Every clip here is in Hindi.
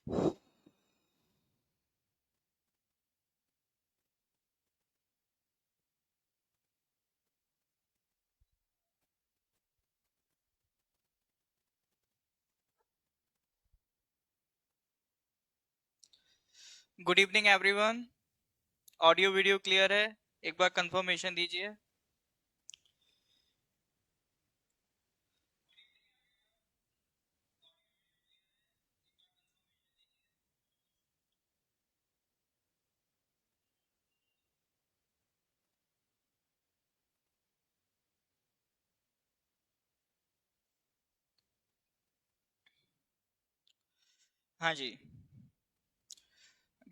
Good evening everyone. Audio video clear है? एक बार कंफर्मेशन दीजिए। हाँ जी,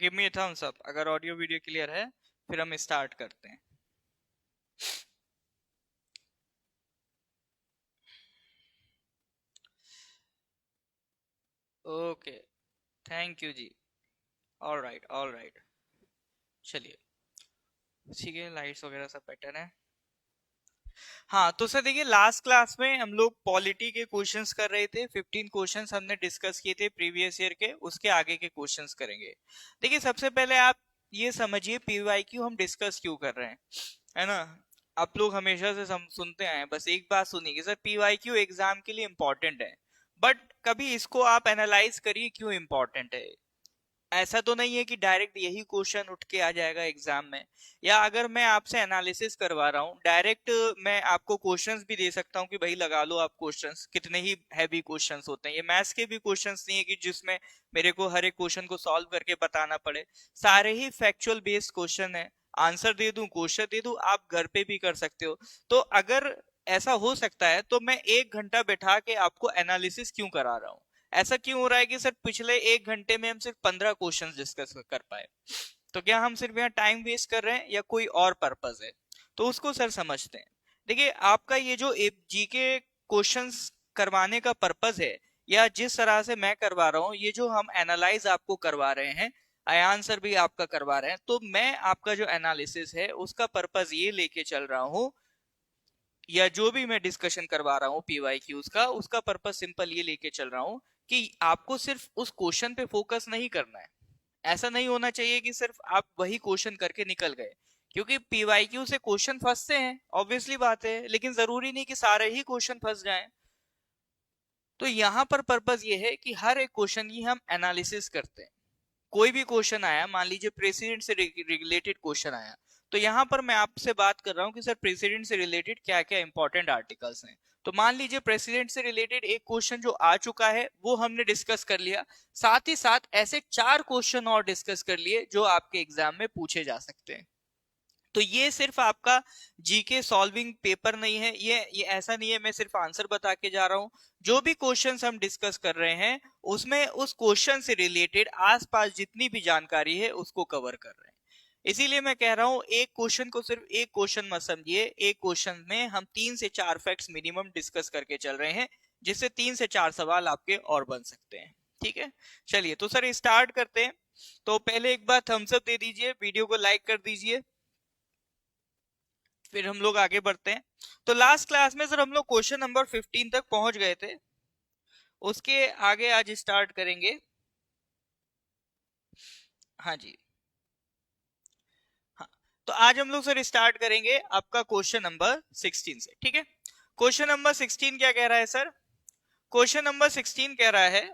गिव मी थम्स अप अगर ऑडियो वीडियो क्लियर है, फिर हम स्टार्ट करते हैं। ओके, थैंक यू जी। All right, all right. चलिए, ठीक है, लाइट्स वगैरह सब बेटर है। हाँ तो सर देखिए, लास्ट क्लास में हम लोग पॉलिटी के क्वेश्चंस कर रहे थे। 15 क्वेश्चंस हमने डिस्कस किए थे प्रीवियस ईयर के, उसके आगे के क्वेश्चंस करेंगे। देखिए, सबसे पहले आप ये समझिए पीवाईक्यू हम डिस्कस क्यों कर रहे हैं, है ना। आप लोग हमेशा से सुनते आए हैं, बस एक बात सुनिए कि सर पीवाईक्यू एग्जाम के लिए इंपॉर्टेंट है, बट कभी इसको आप एनालाइज करिए क्यों इंपॉर्टेंट है। ऐसा तो नहीं है कि डायरेक्ट यही क्वेश्चन उठ के आ जाएगा एग्जाम में, या अगर मैं आपसे एनालिसिस करवा रहा हूँ डायरेक्ट, मैं आपको क्वेश्चंस भी दे सकता हूँ कि भाई लगा लो आप क्वेश्चंस। कितने ही हैवी क्वेश्चंस होते हैं, ये मैथ्स के भी क्वेश्चंस नहीं है कि जिसमें मेरे को हर एक क्वेश्चन को सॉल्व करके बताना पड़े। सारे ही फैक्चुअल बेस्ड क्वेश्चन है। आंसर दे दूं, क्वेश्चन दे दूं, आप घर पे भी कर सकते हो। तो अगर ऐसा हो सकता है तो मैं 1 घंटा बैठा के आपको एनालिसिस क्यों करा रहा हूँ। ऐसा क्यों हो रहा है कि सर पिछले 1 घंटे में हम सिर्फ 15 क्वेश्चन डिस्कस कर पाए। तो क्या हम सिर्फ यहाँ टाइम वेस्ट कर रहे हैं या कोई और पर्पज है? तो उसको सर समझते हैं। देखिए, आपका ये जो जीके क्वेश्चंस करवाने का पर्पज है, या जिस तरह से मैं करवा रहा हूँ, ये जो हम एनालाइज आपको करवा रहे हैं, अयान सर भी आपका करवा रहे हैं, तो मैं आपका जो एनालिसिस है उसका पर्पज ये लेके चल रहा हूँ, या जो भी मैं डिस्कशन करवा रहा हूँ पीवाईक्यूज का, उसका पर्पस सिंपल ये लेके चल रहा हूँ कि आपको सिर्फ उस क्वेश्चन पे फोकस नहीं करना है। ऐसा नहीं होना चाहिए कि सिर्फ आप वही क्वेश्चन करके निकल गए, क्योंकि पीवाईक्यू से क्वेश्चन फंसते हैं, ऑब्वियसली बात है, लेकिन जरूरी नहीं कि सारे ही क्वेश्चन फंस जाएं। तो यहाँ पर पर्पस ये है कि हर एक क्वेश्चन की हम एनालिसिस करते हैं। कोई भी क्वेश्चन आया, मान लीजिए प्रेसिडेंट से रिलेटेड क्वेश्चन आया, तो यहां पर मैं आपसे बात कर रहा हूं कि सर प्रेसिडेंट से रिलेटेड क्या क्या इंपॉर्टेंट आर्टिकल्स हैं। तो मान लीजिए प्रेसिडेंट से रिलेटेड एक क्वेश्चन जो आ चुका है वो हमने डिस्कस कर लिया, साथ ही साथ ऐसे 4 क्वेश्चन और डिस्कस कर लिए जो आपके एग्जाम में पूछे जा सकते हैं। तो ये सिर्फ आपका जीके सॉल्विंग पेपर नहीं है, ये ऐसा नहीं है मैं सिर्फ आंसर बता के जा रहा हूं। जो भी क्वेश्चंस हम डिस्कस कर रहे हैं उसमें उस क्वेश्चन से रिलेटेड आसपास जितनी भी जानकारी है उसको कवर कर रहे हैं। इसीलिए मैं कह रहा हूं एक क्वेश्चन को सिर्फ एक क्वेश्चन मत समझिए, एक क्वेश्चन में हम 3 से 4 फैक्ट्स मिनिमम डिस्कस करके चल रहे हैं, जिससे 3 से 4 सवाल आपके और बन सकते हैं। ठीक है, चलिए तो सर स्टार्ट करते हैं। तो पहले एक बार थम्स अप दे दीजिए, वीडियो को लाइक कर दीजिए, फिर हम लोग आगे बढ़ते हैं। तो लास्ट क्लास में सर हम लोग क्वेश्चन नंबर 15 तक पहुंच गए थे, उसके आगे आज स्टार्ट करेंगे। हाँ जी, हाँ। तो आज हम लोग सर स्टार्ट करेंगे आपका क्वेश्चन नंबर 16 से, ठीक है। क्वेश्चन नंबर 16 क्या कह रहा है सर? क्वेश्चन नंबर 16 कह रहा है,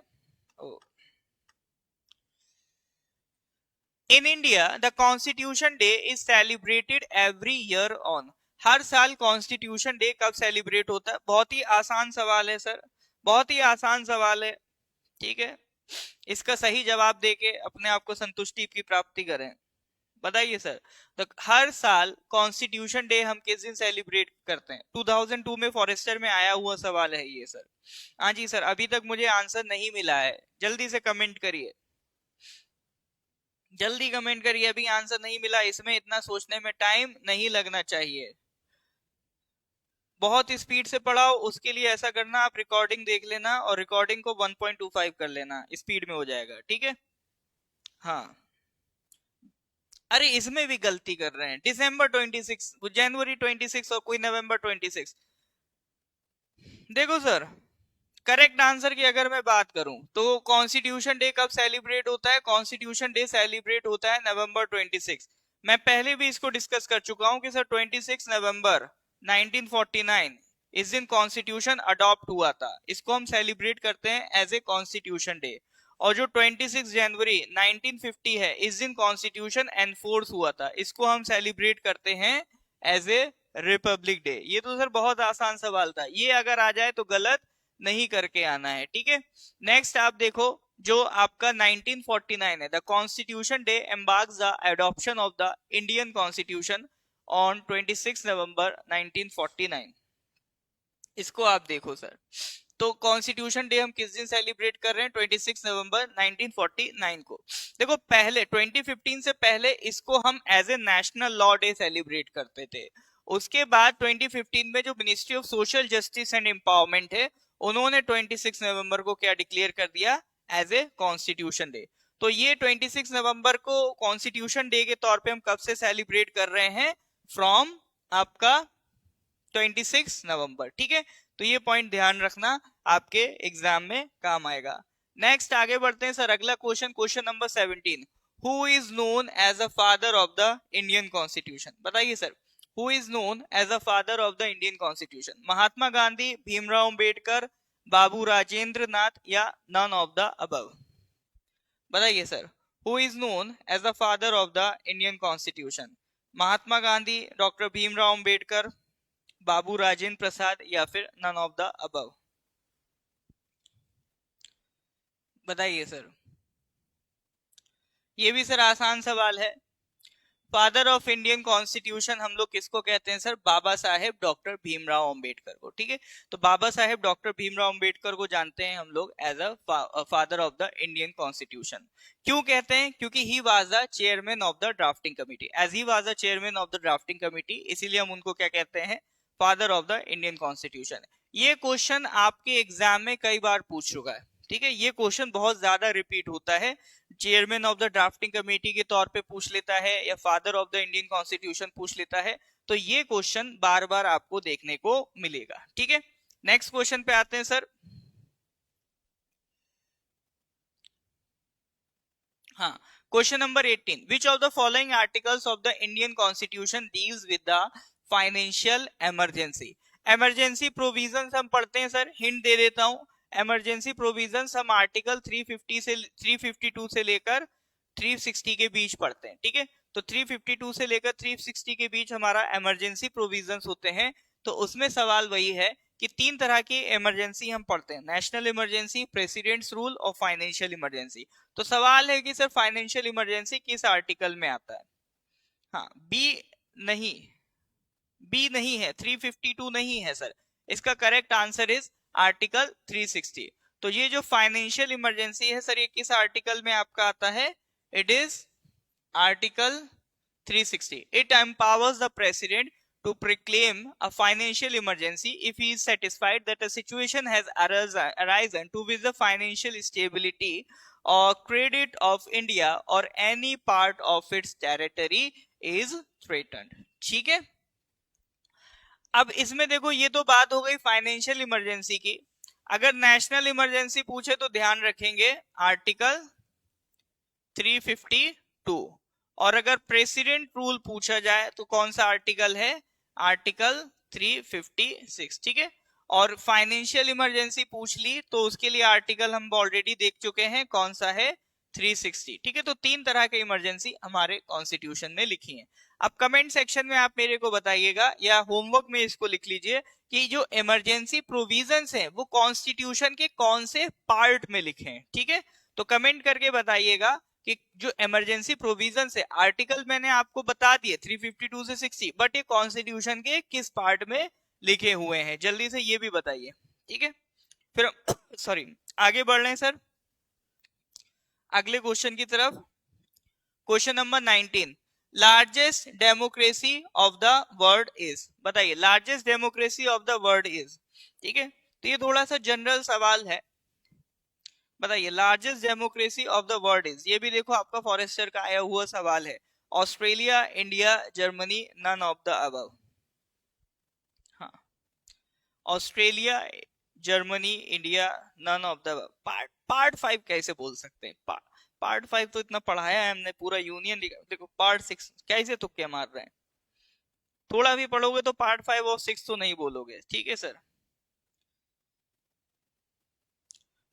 in India the constitution day is celebrated every year on. हर साल कॉन्स्टिट्यूशन डे कब सेलिब्रेट होता है? बहुत ही आसान सवाल है सर, बहुत ही आसान सवाल है। ठीक है, इसका सही जवाब देके अपने आप को संतुष्टि की प्राप्ति करें। बताइए सर, तो हर साल कॉन्स्टिट्यूशन डे हम किस दिन सेलिब्रेट करते हैं? 2002 में फॉरेस्टर में आया हुआ सवाल है ये सर। हाँ जी सर, अभी तक मुझे आंसर नहीं मिला है, जल्दी से कमेंट करिए, जल्दी कमेंट करिए, अभी आंसर नहीं मिला। इसमें इतना सोचने में टाइम नहीं लगना चाहिए, बहुत स्पीड से पढ़ाओ। उसके लिए ऐसा करना, आप रिकॉर्डिंग देख लेना और रिकॉर्डिंग को 1.25 कर लेना, स्पीड में हो जाएगा, ठीक है। हाँ, अरे इसमें भी गलती कर रहे हैं, दिसंबर 26, जनवरी 26 और कोई नवंबर 26। देखो सर, करेक्ट आंसर की अगर मैं बात करूं तो कॉन्स्टिट्यूशन डे कब सेलिब्रेट होता है? कॉन्स्टिट्यूशन डे सेलिब्रेट होता है नवंबर 26। मैं पहले भी इसको डिस्कस कर चुका हूं कि सर 26 नवंबर 1949 इस दिन कॉन्स्टिट्यूशन अडॉप्ट हुआ था, इसको हम सेलिब्रेट करते हैं एज ए कॉन्स्टिट्यूशन डे। और जो 26 जनवरी 1950 है इस दिन कॉन्स्टिट्यूशन एनफोर्स हुआ था, इसको हम सेलिब्रेट करते हैं एज ए रिपब्लिक डे। ये तो सर बहुत आसान सवाल था, ये अगर आ जाए तो गलत नहीं करके आना है, ठीक है। नेक्स्ट आप देखो, जो आपका 1949 है, the constitution day embarks the adoption of the Indian constitution on 26 नवंबर 1949। इसको आप देखो सर, तो कॉन्स्टिट्यूशन डे हम किस दिन सेलिब्रेट कर रहे हैं? 26 नवंबर 1949 को। देखो पहले 2015 से पहले इसको हम as a national law day celebrate करते थे। उसके बाद 2015 में जो ministry of social justice and empowerment है उन्होंने 26 नवंबर को क्या डिक्लेयर कर दिया? As a constitution day. तो ये 26 नवंबर को कॉन्स्टिट्यूशन डे के तौर पे हम कब से सेलिब्रेट कर रहे हैं? फ्रॉम आपका 26 नवंबर, ठीक है। तो ये पॉइंट ध्यान रखना, आपके एग्जाम में काम आएगा। नेक्स्ट आगे बढ़ते हैं सर, अगला question, question number 17। Who is known as a father of the Indian constitution? बताइए sir, who is known as a father of the Indian constitution? Mahatma Gandhi, Bhimrao Ambedkar, Babu Rajendra Nath या नन ऑफ द अबव? बताइए sir, who is known as the father of the Indian constitution? Mahatma Gandhi, doctor Bhimrao Ambedkar, Babu Rajendra Prasad या फिर नन ऑफ द अबव? बताइए सर। ये भी सर आसान सवाल है। फादर ऑफ इंडियन कॉन्स्टिट्यूशन हम लोग किसको कहते हैं सर? बाबा साहेब डॉक्टर भीमराव अंबेडकर को, ठीक है। तो बाबा साहेब डॉक्टर भीमराव अंबेडकर को जानते हैं हम लोग as a father of the Indian constitution. क्यों कहते हैं? क्योंकि he was the chairman of the drafting committee. As he was the chairman of the drafting committee, इसीलिए हम उनको क्या कहते हैं? Father of the Indian constitution. ये क्वेश्चन आपके एग्जाम में कई बार पूछ चुका है, ठीक है। ये क्वेश्चन बहुत ज्यादा रिपीट होता है, chairman of the drafting committee के तौर पे पूछ लेता है या father of the Indian constitution पूछ लेता है। तो ये क्वेश्चन बार बार आपको देखने को मिलेगा, ठीक है। नेक्स्ट क्वेश्चन पे आते हैं सर। हाँ, question number 18, which of the following articles of the Indian constitution deals with the financial emergency? Emergency provisions हम पढ़ते हैं सर, हिंट दे देता हूं। इमरजेंसी प्रोविजंस हम आर्टिकल 350 से 352 से लेकर 360 के बीच पढ़ते हैं, ठीक है। तो 352 से लेकर 360 के बीच हमारा इमरजेंसी प्रोविजंस होते हैं। तो उसमें सवाल वही है कि तीन तरह की इमरजेंसी हम पढ़ते हैं, नेशनल इमरजेंसी, प्रेसिडेंट्स रूल और फाइनेंशियल इमरजेंसी। तो सवाल है कि सर फाइनेंशियल इमरजेंसी किस आर्टिकल में आता है? हाँ, नहीं बी नहीं है, 352 नहीं है सर। इसका करेक्ट आंसर इज आर्टिकल 360। तो ये जो फाइनेंशियल इमरजेंसी है सर, ये किस आर्टिकल में आपका आता है? It is article 360. It empowers the president to proclaim a financial emergency if he is satisfied that a situation has arisen to which the financial stability or credit of India or any part of its territory is threatened. ठीक है। अब इसमें देखो, ये तो बात हो गई फाइनेंशियल इमरजेंसी की। अगर नेशनल इमरजेंसी पूछे तो ध्यान रखेंगे आर्टिकल 352, और अगर प्रेसिडेंट रूल पूछा जाए तो कौन सा आर्टिकल है? आर्टिकल 356, ठीक है। और फाइनेंशियल इमरजेंसी पूछ ली तो उसके लिए आर्टिकल हम ऑलरेडी देख चुके हैं, कौन सा है? 360, ठीक है। तो तीन तरह के इमरजेंसी हमारे कॉन्स्टिट्यूशन में लिखी हैं। अब कमेंट सेक्शन में आप मेरे को बताइएगा या होमवर्क में इसको लिख लीजिए कि जो इमरजेंसी प्रोविजंस हैं वो कॉन्स्टिट्यूशन के कौन से पार्ट में लिखे हैं, ठीक है। तो कमेंट करके बताइएगा कि जो इमरजेंसी प्रोविजन है, आर्टिकल मैंने आपको बता दिए 352 से 60, बट ये कॉन्स्टिट्यूशन के किस पार्ट में लिखे हुए हैं, जल्दी से ये भी बताइए, ठीक है। फिर सॉरी, आगे बढ़ रहे हैं सर अगले क्वेश्चन की तरफ। Question number 19, largest democracy of the world is? बताइए, largest democracy of the world is, ठीक है। तो ये थोड़ा सा जनरल सवाल है, बताइए largest democracy of the world is. ये भी देखो आपका फॉरेस्टर का आया हुआ सवाल है। Australia, India, Germany, none of the above? हाँ, Australia, Germany, India, none of the part 5 कैसे बोल सकते हैं? पार्ट 5 तो इतना पढ़ाया है हमने, पूरा यूनियन देखो। पार्ट 6 कैसे तुक्के मार रहे हैं? थोड़ा भी पढ़ोगे तो पार्ट 5 और 6 तो नहीं बोलोगे, ठीक है सर।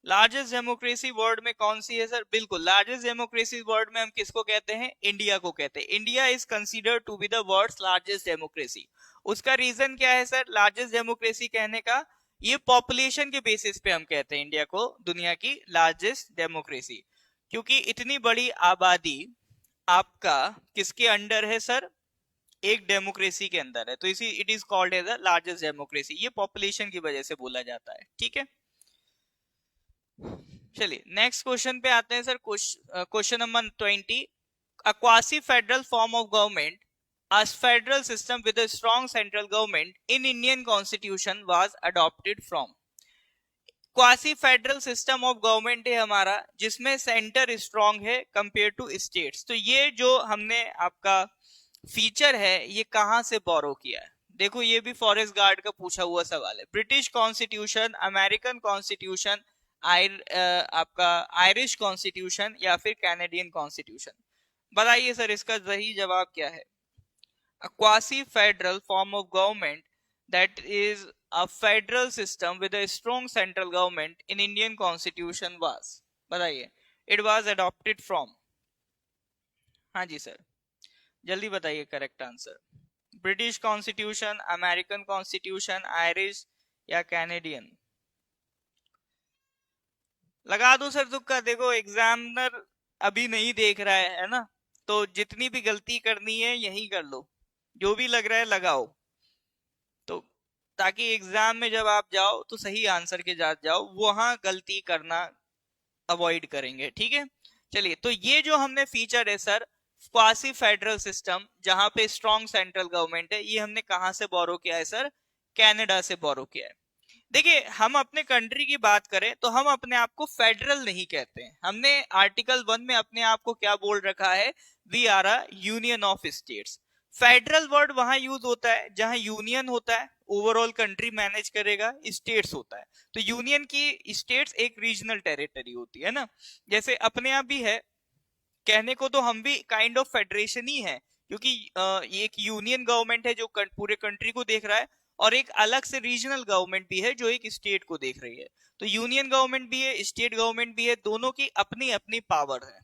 लार्जेस्ट डेमोक्रेसी वर्ल्ड में कौन सी है सर? बिल्कुल, लार्जेस्ट डेमोक्रेसी वर्ल्ड में हम किसको कहते हैं? इंडिया को कहते हैं। India is considered to be the world's largest democracy. उसका रीजन क्या है सर लार्जेस्ट डेमोक्रेसी कहने का? ये पॉपुलेशन के बेसिस पे हम कहते हैं इंडिया को दुनिया की लार्जेस्ट डेमोक्रेसी, क्योंकि इतनी बड़ी आबादी आपका किसके अंडर है सर? एक डेमोक्रेसी के अंदर है, तो इसी it is called as the largest democracy. ये पॉपुलेशन की वजह से बोला जाता है, ठीक है। चलिए नेक्स्ट क्वेश्चन पे आते हैं sir. Question number 20। A quasi federal form of government, a federal system with a strong central government in Indian constitution was adopted from। Quasi federal system of government है हमारा, जिसमें सेंटर स्ट्रांग है कंपेयर टू स्टेट्स। तो ये जो हमने आपका फीचर है ये कहां से बोरो किया है? देखो ये भी फॉरेस्ट गार्ड का पूछा हुआ सवाल है। ब्रिटिश कॉन्स्टिट्यूशन, अमेरिकन कॉन्स्टिट्यूशन, आपका आयरिश कॉन्स्टिट्यूशन या फिर कैनेडियन कॉन्स्टिट्यूशन? बताइए सर इसका सही जवाब क्या है? A quasi-federal form of government that is a federal system with a strong central government in Indian constitution was। बताइए। It was adopted from। हाँ जी सर, जल्दी बताइए correct answer. British constitution, American constitution, Irish या कैनेडियन? लगा दो सर तुक्का। देखो एग्जामिनर अभी नहीं देख रहा है ना, तो जितनी भी गलती करनी है यही कर लो, जो भी लग रहा है लगाओ, तो ताकि एग्जाम में जब आप जाओ तो सही आंसर के साथ जाओ, वहां गलती करना अवॉइड करेंगे, ठीक है। चलिए, तो ये जो हमने फीचर है सर क्वासी फेडरल सिस्टम जहां पे स्ट्रॉन्ग सेंट्रल गवर्नमेंट है, ये हमने कहां से बोरो किया है सर? कनाडा से बोरो किया है। देखिए हम अपने कंट्री की बात करें तो हम अपने आप को फेडरल नहीं कहते हैं। हमने आर्टिकल 1 में अपने आप को क्या बोल रखा है? We are a union of states. Federal word वहां यूज होता है जहां यूनियन होता है, ओवरऑल कंट्री मैनेज करेगा, स्टेट्स होता है। तो यूनियन की स्टेट्स एक रीजनल टेरिटरी होती है ना, जैसे अपने आप भी है। कहने को तो हम भी काइंड ऑफ फेडरेशन ही है, क्योंकि ये एक यूनियन गवर्नमेंट है जो पूरे कंट्री को देख रहा है, और एक अलग से रीजनल गवर्नमेंट भी है जो एक स्टेट को देख रही है। तो यूनियन गवर्नमेंट भी है, स्टेट गवर्नमेंट भी है, दोनों की अपनी अपनी पावर है।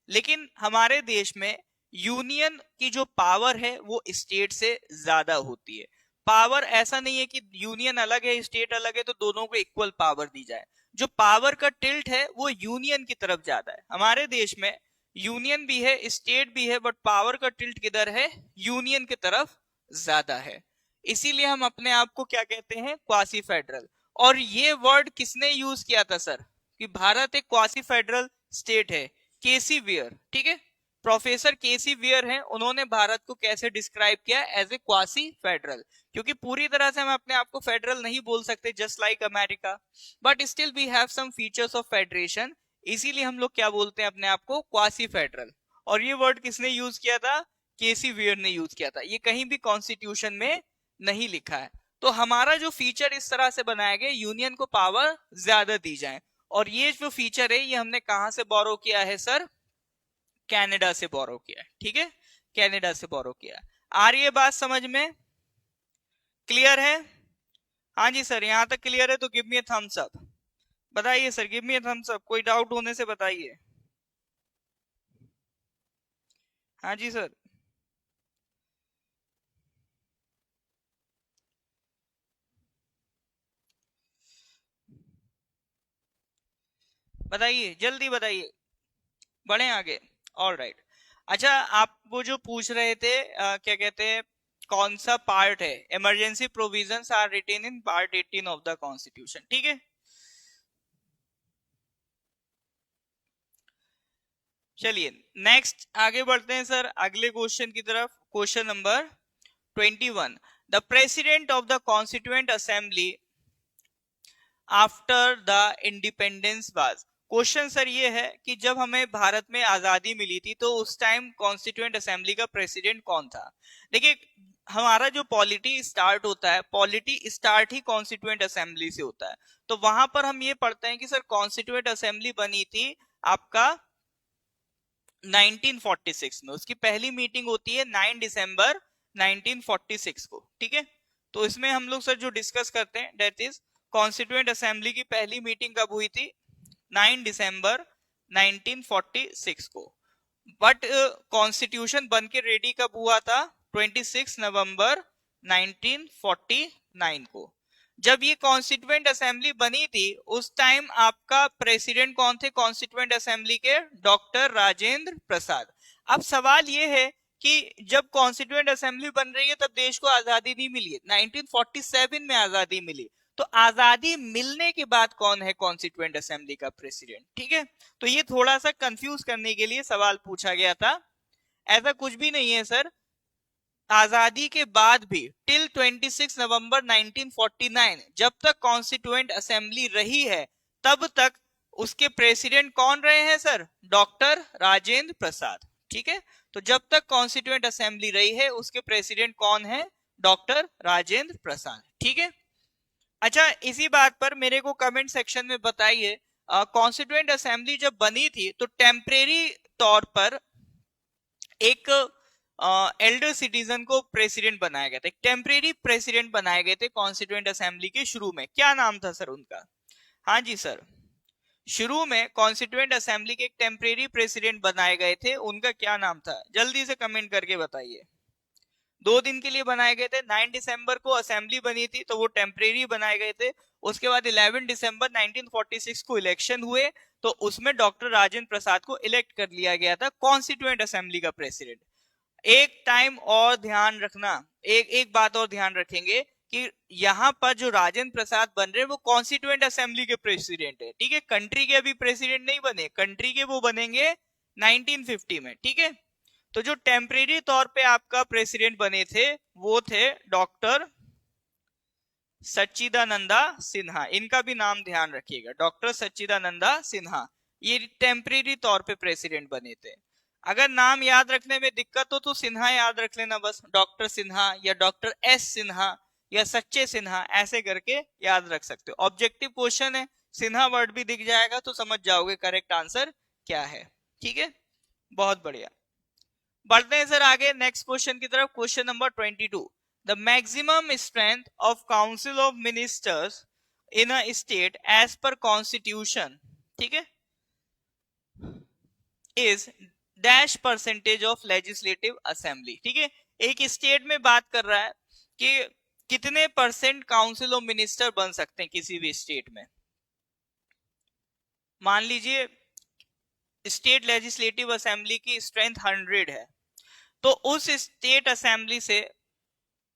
लेकिन हमारे देश में यूनियन की जो पावर है वो स्टेट से ज्यादा होती है। पावर ऐसा नहीं है कि यूनियन अलग है स्टेट अलग है तो दोनों को इक्वल पावर दी जाए। जो पावर का टिल्ट है वो यूनियन की तरफ ज्यादा है। हमारे देश में यूनियन भी है स्टेट भी है, बट पावर का टिल्ट किधर है? यूनियन की तरफ ज्यादा है। इसीलिए हम अपने आप को क्या कहते हैं? Quasi federal. और ये वर्ड किसने यूज किया था सर कि भारत एक क्वासी फेडरल स्टेट है? केसी वियर, ठीक है, प्रोफेसर केसी वियर हैं, उन्होंने भारत को कैसे डिस्क्राइब किया? As a quasi federal. क्योंकि पूरी तरह से हम अपने आप को फेडरल नहीं बोल सकते just like America, but still we have some features of federation, इसीलिए हम लोग क्या बोलते हैं अपने आप को? Quasi federal. और ये वर्ड किसने यूज किया था? केसी वियर ने यूज किया था। ये कहीं भी कॉन्स्टिट्यूशन में नहीं लिखा है। तो हमारा जो फीचर इस तरह से बनाया गया, यूनियन को पावर ज्यादा दी जाए। और ये जो फीचर है ये हमने कहां से बोरो किया है सर? कनाडा से बोरो किया है, ठीक है, कनाडा से बोरो किया। आ रही है बात समझ में? क्लियर है? हाँ जी सर, यहां तक क्लियर है तो give me a thumbs up. बताइए sir, give me a thumbs up, कोई डाउट होने से बताइए। हाँ जी सर, बताइए जल्दी बताइए, बढ़े आगे। All right. अच्छा, आप वो जो पूछ रहे थे क्या कहते हैं, कौन सा पार्ट है? Emergency provisions are written in part 18 of the constitution, ठीक है। चलिए नेक्स्ट आगे बढ़ते हैं सर अगले क्वेश्चन की तरफ। Question number 21। The president of the constituent assembly after the independence was. Question sir ये है कि जब हमें भारत में आजादी मिली थी तो उस टाइम कॉन्स्टिट्यूएंट असेंबली का प्रेसिडेंट कौन था? देखिए हमारा जो पॉलिटी स्टार्ट होता है, पॉलिटी स्टार्ट ही कॉन्स्टिट्यूएंट असेंबली से होता है। तो वहां पर हम ये पढ़ते हैं कि सर कॉन्स्टिट्यूएंट असेंबली बनी थी आपका 1946 में, उसकी पहली मीटिंग होती है 9 दिसंबर 1946 को, ठीक है। तो इसमें हम लोग सर जो डिस्कस करते हैं दैट इज कॉन्स्टिट्यूएंट असेंबली की पहली मीटिंग कब हुई थी, 9 दिसंबर 1946 को। बट कॉन्स्टिट्यूशन बन के रेडी कब हुआ था, 26 नवंबर 1949 को। जब ये कॉन्स्टिट्यूएंट असेंबली बनी थी उस टाइम आपका प्रेसिडेंट कौन थे कॉन्स्टिट्यूएंट असेंबली के, डॉक्टर राजेंद्र प्रसाद। अब सवाल ये है कि जब कॉन्स्टिट्यूएंट असेंबली बन रही है तब देश को आजादी नहीं मिली है, 1947 में आजादी मिली। तो आजादी मिलने के बाद कौन है कॉन्स्टिट्यूएंट असेंबली का प्रेसिडेंट, ठीक है। तो ये थोड़ा सा कंफ्यूज करने के लिए सवाल पूछा गया था। ऐसा कुछ भी नहीं है सर, आजादी के बाद भी टिल 26 नवंबर 1949 जब तक कॉन्स्टिट्यूएंट असेंबली रही है तब तक उसके प्रेसिडेंट कौन रहे हैं सर, डॉक्टर राजेंद्र प्रसाद, ठीक है। तो जब तक कॉन्स्टिट्यूएंट असेंबली रही है उसके प्रेसिडेंट कौन है, डॉक्टर राजेंद्र प्रसाद, ठीक है। अच्छा, इसी बात पर मेरे को कमेंट सेक्शन में बताइए, कॉन्स्टिट्यूएंट असेंबली जब बनी थी तो टेम्परेरी तौर पर एक एल्डर सिटीजन को प्रेसिडेंट बनाया गया था, एक टेम्परेरी प्रेसिडेंट बनाए गए थे कॉन्स्टिट्यूएंट असेंबली के शुरू में। क्या नाम था सर उनका, हाँ जी सर, शुरू में कॉन्स्टिट्यूएंट असेंबली के एक टेम्परेरी प्रेसिडेंट बनाए गए थे, उनका क्या नाम था, जल्दी से कमेंट करके बताइए। 2 दिन के लिए बनाए गए थे, 9 दिसंबर को असेंबली बनी थी तो वो टेम्परेरी बनाए गए थे। उसके बाद 11 दिसंबर 1946 को इलेक्शन हुए तो उसमें डॉक्टर राजेंद्र प्रसाद को इलेक्ट कर लिया गया था कॉन्स्टिट्यूएंट असेंबली का प्रेसिडेंट। एक टाइम और ध्यान रखना, एक बात और ध्यान रखेंगे कि यहाँ पर जो राजेंद्र प्रसाद बन रहे हैं वो कॉन्स्टिट्यूएंट असेंबली के प्रेसिडेंट है, ठीक है। कंट्री के अभी प्रेसिडेंट नहीं बने, कंट्री के वो बनेंगे 1950 में, ठीक है। तो जो टेम्परेरी तौर पे आपका प्रेसिडेंट बने थे वो थे डॉक्टर सच्चिदानंदा सिन्हा, इनका भी नाम ध्यान रखिएगा, डॉक्टर सच्चिदानंदा सिन्हा, ये टेम्परेरी तौर पे प्रेसिडेंट बने थे। अगर नाम याद रखने में दिक्कत हो तो सिन्हा याद रख लेना बस, डॉक्टर सिन्हा या डॉक्टर एस सिन्हा या सच्चे सिन्हा ऐसे करके याद रख सकते हो। ऑब्जेक्टिव क्वेश्चन है, सिन्हा वर्ड भी दिख जाएगा तो समझ जाओगे करेक्ट आंसर क्या है, ठीक है। बहुत बढ़िया, बढ़ते हैं सर आगे नेक्स्ट क्वेश्चन की तरफ। Question number 22, the maximum strength of council of ministers in a state as per constitution, ठीक है, is dash percentage of legislative assembly, ठीक है। एक स्टेट में बात कर रहा है कि कितने परसेंट काउंसिल ऑफ मिनिस्टर बन सकते हैं किसी भी स्टेट में। मान लीजिए स्टेट लेजिस्लेटिव असेंबली की स्ट्रेंथ 100 है तो उस स्टेट असेंबली से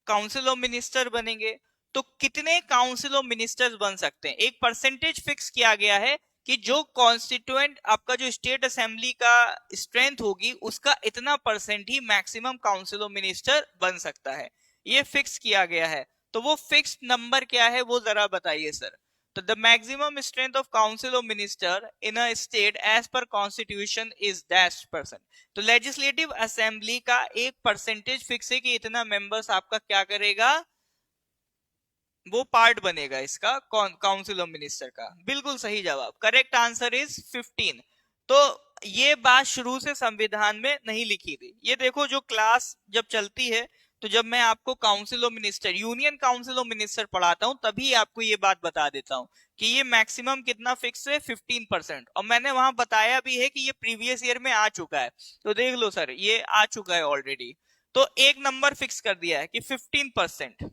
काउंसिल ऑफ मिनिस्टर बनेंगे तो कितने काउंसिल ऑफ मिनिस्टर्स बन सकते हैं, एक परसेंटेज फिक्स किया गया है कि जो कॉन्स्टिट्यूएंट आपका जो स्टेट असेंबली का स्ट्रेंथ होगी उसका इतना percent he maximum council of minister बन सकता है, ये फिक्स किया गया है। तो वो फिक्स नंबर क्या है वो जरा बताइए सर। तो the maximum strength of council of minister in a state as per constitution is dash percent. तो लेजिस्लेटिव असेंबली का एक परसेंटेज फिक्स है कि इतना मेंबर्स आपका क्या करेगा, वो पार्ट बनेगा इसका काउंसिल ऑफ मिनिस्टर का। बिल्कुल सही जवाब, करेक्ट आंसर इज 15। तो ये बात शुरू से संविधान में नहीं लिखी थी, ये देखो जो क्लास जब चलती है तो जब मैं आपको council of minister, union council of minister पढ़ाता हूं तभी आपको ये बात बता देता हूं कि ये मैक्सिमम कितना फिक्स है 15%। और मैंने वहां बताया भी है कि ये प्रीवियस ईयर में आ चुका है, तो देख लो सर ये आ चुका है ऑलरेडी। तो एक नंबर फिक्स कर दिया है कि 15%,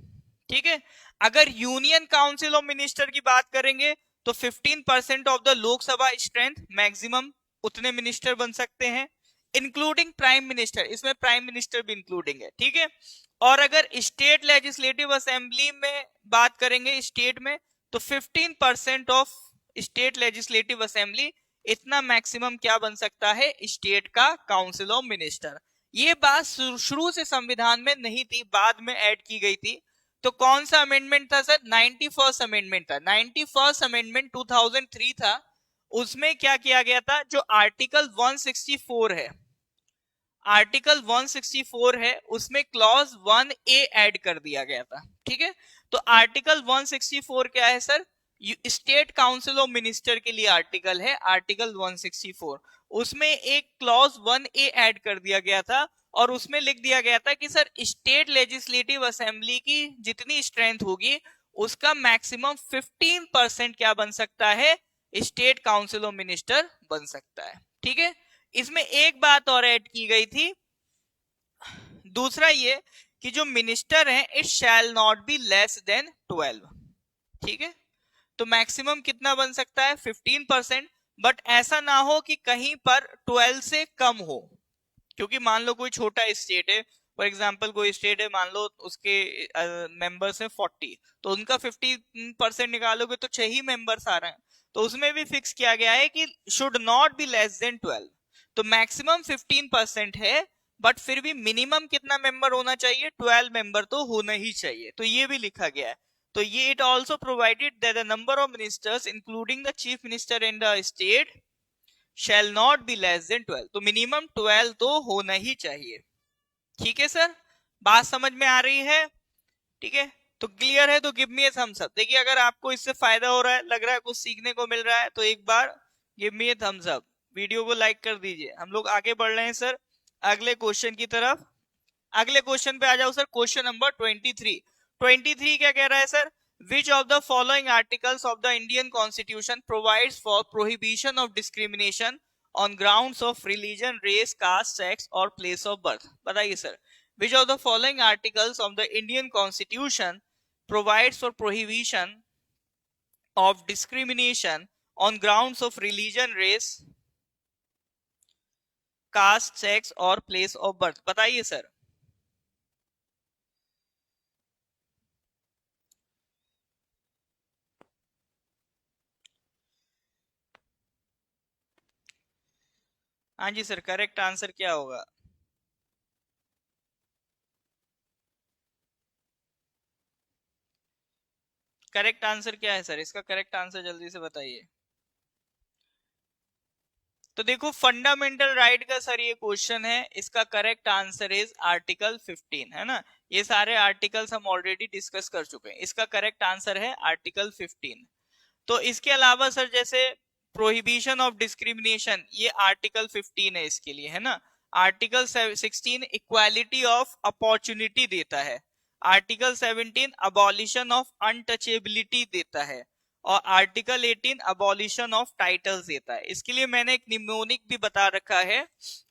ठीक है। अगर यूनियन काउंसिल ऑफ मिनिस्टर की बात करेंगे तो 15% of the Lok Sabha strength maximum उतने मिनिस्टर बन सकते हैं, इंक्लूडिंग प्राइम मिनिस्टर, इसमें प्राइम मिनिस्टर भी इंक्लूडिंग है, ठीक है। और अगर स्टेट लेजिस्लेटिव असेंबली में बात करेंगे स्टेट में तो 15% ऑफ स्टेट लेजिस्लेटिव असेंबली, इतना मैक्सिमम क्या बन सकता है स्टेट का काउंसिल ऑफ मिनिस्टर। ये बात शुरू से संविधान में नहीं थी, बाद में ऐड की गई थी। तो कौन सा अमेंडमेंट था सर, 91st अमेंडमेंट था, 91st अमेंडमेंट 2003 था। उसमें क्या किया गया था, जो आर्टिकल 164 है, आर्टिकल 164 है, उसमें क्लॉज 1A ऐड कर दिया गया था। ठीक है, तो आर्टिकल 164 क्या है sir? State council of minister के लिए आर्टिकल है, आर्टिकल 164। उसमें एक क्लॉज 1A ऐड कर दिया गया था और उसमें लिख दिया गया था कि सर स्टेट लेजिस्लेटिव असेंबली की जितनी स्ट्रेंथ होगी उसका मैक्सिमम 15% क्या बन सकता है? स्टेट काउंसिल ऑफ मिनिस्टर बन सकता है। ठीक है, इसमें एक बात और ऐड की गई थी, दूसरा ये कि जो मिनिस्टर हैं it shall not be less than 12। ठीक है, तो मैक्सिमम कितना बन सकता है? 15%। बट ऐसा ना हो कि कहीं पर 12 से कम हो, क्योंकि मान लो कोई छोटा स्टेट है, फॉर एग्जाम्पल कोई स्टेट है, मान लो उसके मेंबर्स हैं 40, तो उनका 50% निकालोगे तो 6 ही मेंबर्स आ रहे हैं, तो उसमें भी फिक्स किया गया है कि should not be less than 12। तो मैक्सिमम 15% है, बट फिर भी मिनिमम कितना मेंबर होना चाहिए? 12 मेंबर तो होना ही चाहिए, तो ये भी लिखा गया है। तो ये it also provided that the number of ministers including the chief minister in the state shall not be less than 12। तो मिनिमम 12 तो होना ही चाहिए। ठीक है सर, बात समझ में आ रही है? ठीक है, तो क्लियर है तो गिव मी ए थम्स अप। देखिए अगर आपको इससे फायदा हो रहा है, लग रहा है कुछ सीखने को मिल रहा है, तो एक बार गिव मी ए थम्स अप, वीडियो को लाइक कर दीजिए। हम लोग आगे बढ़ रहे हैं सर अगले क्वेश्चन की तरफ। अगले क्वेश्चन पे आ जाओ सर, क्वेश्चन नंबर 23। 23 क्या कह रहा है sir? Which of the following articles of the Indian Constitution provides for prohibition of discrimination on grounds of religion, race, caste, sex or place of birth? बताइए sir, which of the following articles of the Indian Constitution provides for prohibition of discrimination on grounds of religion, race, caste, sex और place of birth? बताइए सर। हाँ जी सर, करेक्ट आंसर क्या होगा? करेक्ट आंसर क्या है सर? इसका करेक्ट आंसर जल्दी से बताइए। तो देखो फंडामेंटल राइट का सर ये क्वेश्चन है, इसका करेक्ट आंसर इज आर्टिकल 15, है ना। ये सारे आर्टिकल्स हम ऑलरेडी डिस्कस कर चुके हैं, इसका करेक्ट आंसर है आर्टिकल 15। तो इसके अलावा सर जैसे प्रोहिबिशन ऑफ डिस्क्रिमिनेशन, ये आर्टिकल 15 है इसके लिए, है ना। आर्टिकल 16 इक्वालिटी ऑफ अपॉर्चुनिटी देता है, आर्टिकल 17 अबॉलिशन ऑफ अनटचेबिलिटी देता है, और आर्टिकल 18 अबॉलिशन ऑफ टाइटल्स देता है। इसके लिए मैंने एक निमोनिक भी बता रखा है,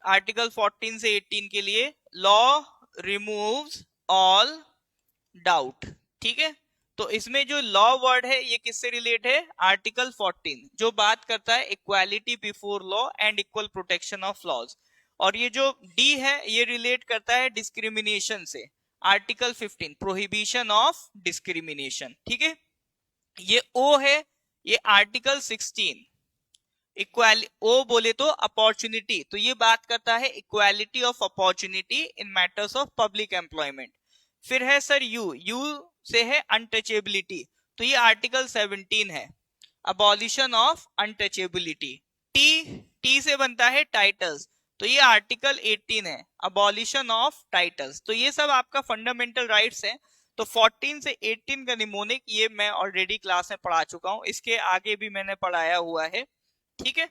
आर्टिकल 14 से 18 के लिए, लॉ रिमूव्स ऑल डाउट। ठीक है, तो इसमें जो लॉ वर्ड है ये किससे रिलेट है? आर्टिकल 14 जो बात करता है equality before law and equal protection of laws, और ये जो डी है ये रिलेट करता है डिस्क्रिमिनेशन से, आर्टिकल 15 प्रोहिबिशन ऑफ डिस्क्रिमिनेशन। ठीक है, ये ओ है, ये आर्टिकल 16 इक्वालिटी, ओ बोले तो अपॉर्चुनिटी, तो ये बात करता है equality of opportunity in matters of public employment. फिर है सर यू, यू से है अनटचेबिलिटी, तो ये आर्टिकल 17 है, abolition of untouchability. T, T से बनता है टाइटल्स, तो ये आर्टिकल 18 है, अबॉलिशन ऑफ टाइटल्स। तो ये सब आपका फंडामेंटल राइट्स है। तो 14 से 18 का निमोनिक ये मैं ऑलरेडी क्लास में पढ़ा चुका हूं, इसके आगे भी मैंने पढ़ाया हुआ है। ठीक है,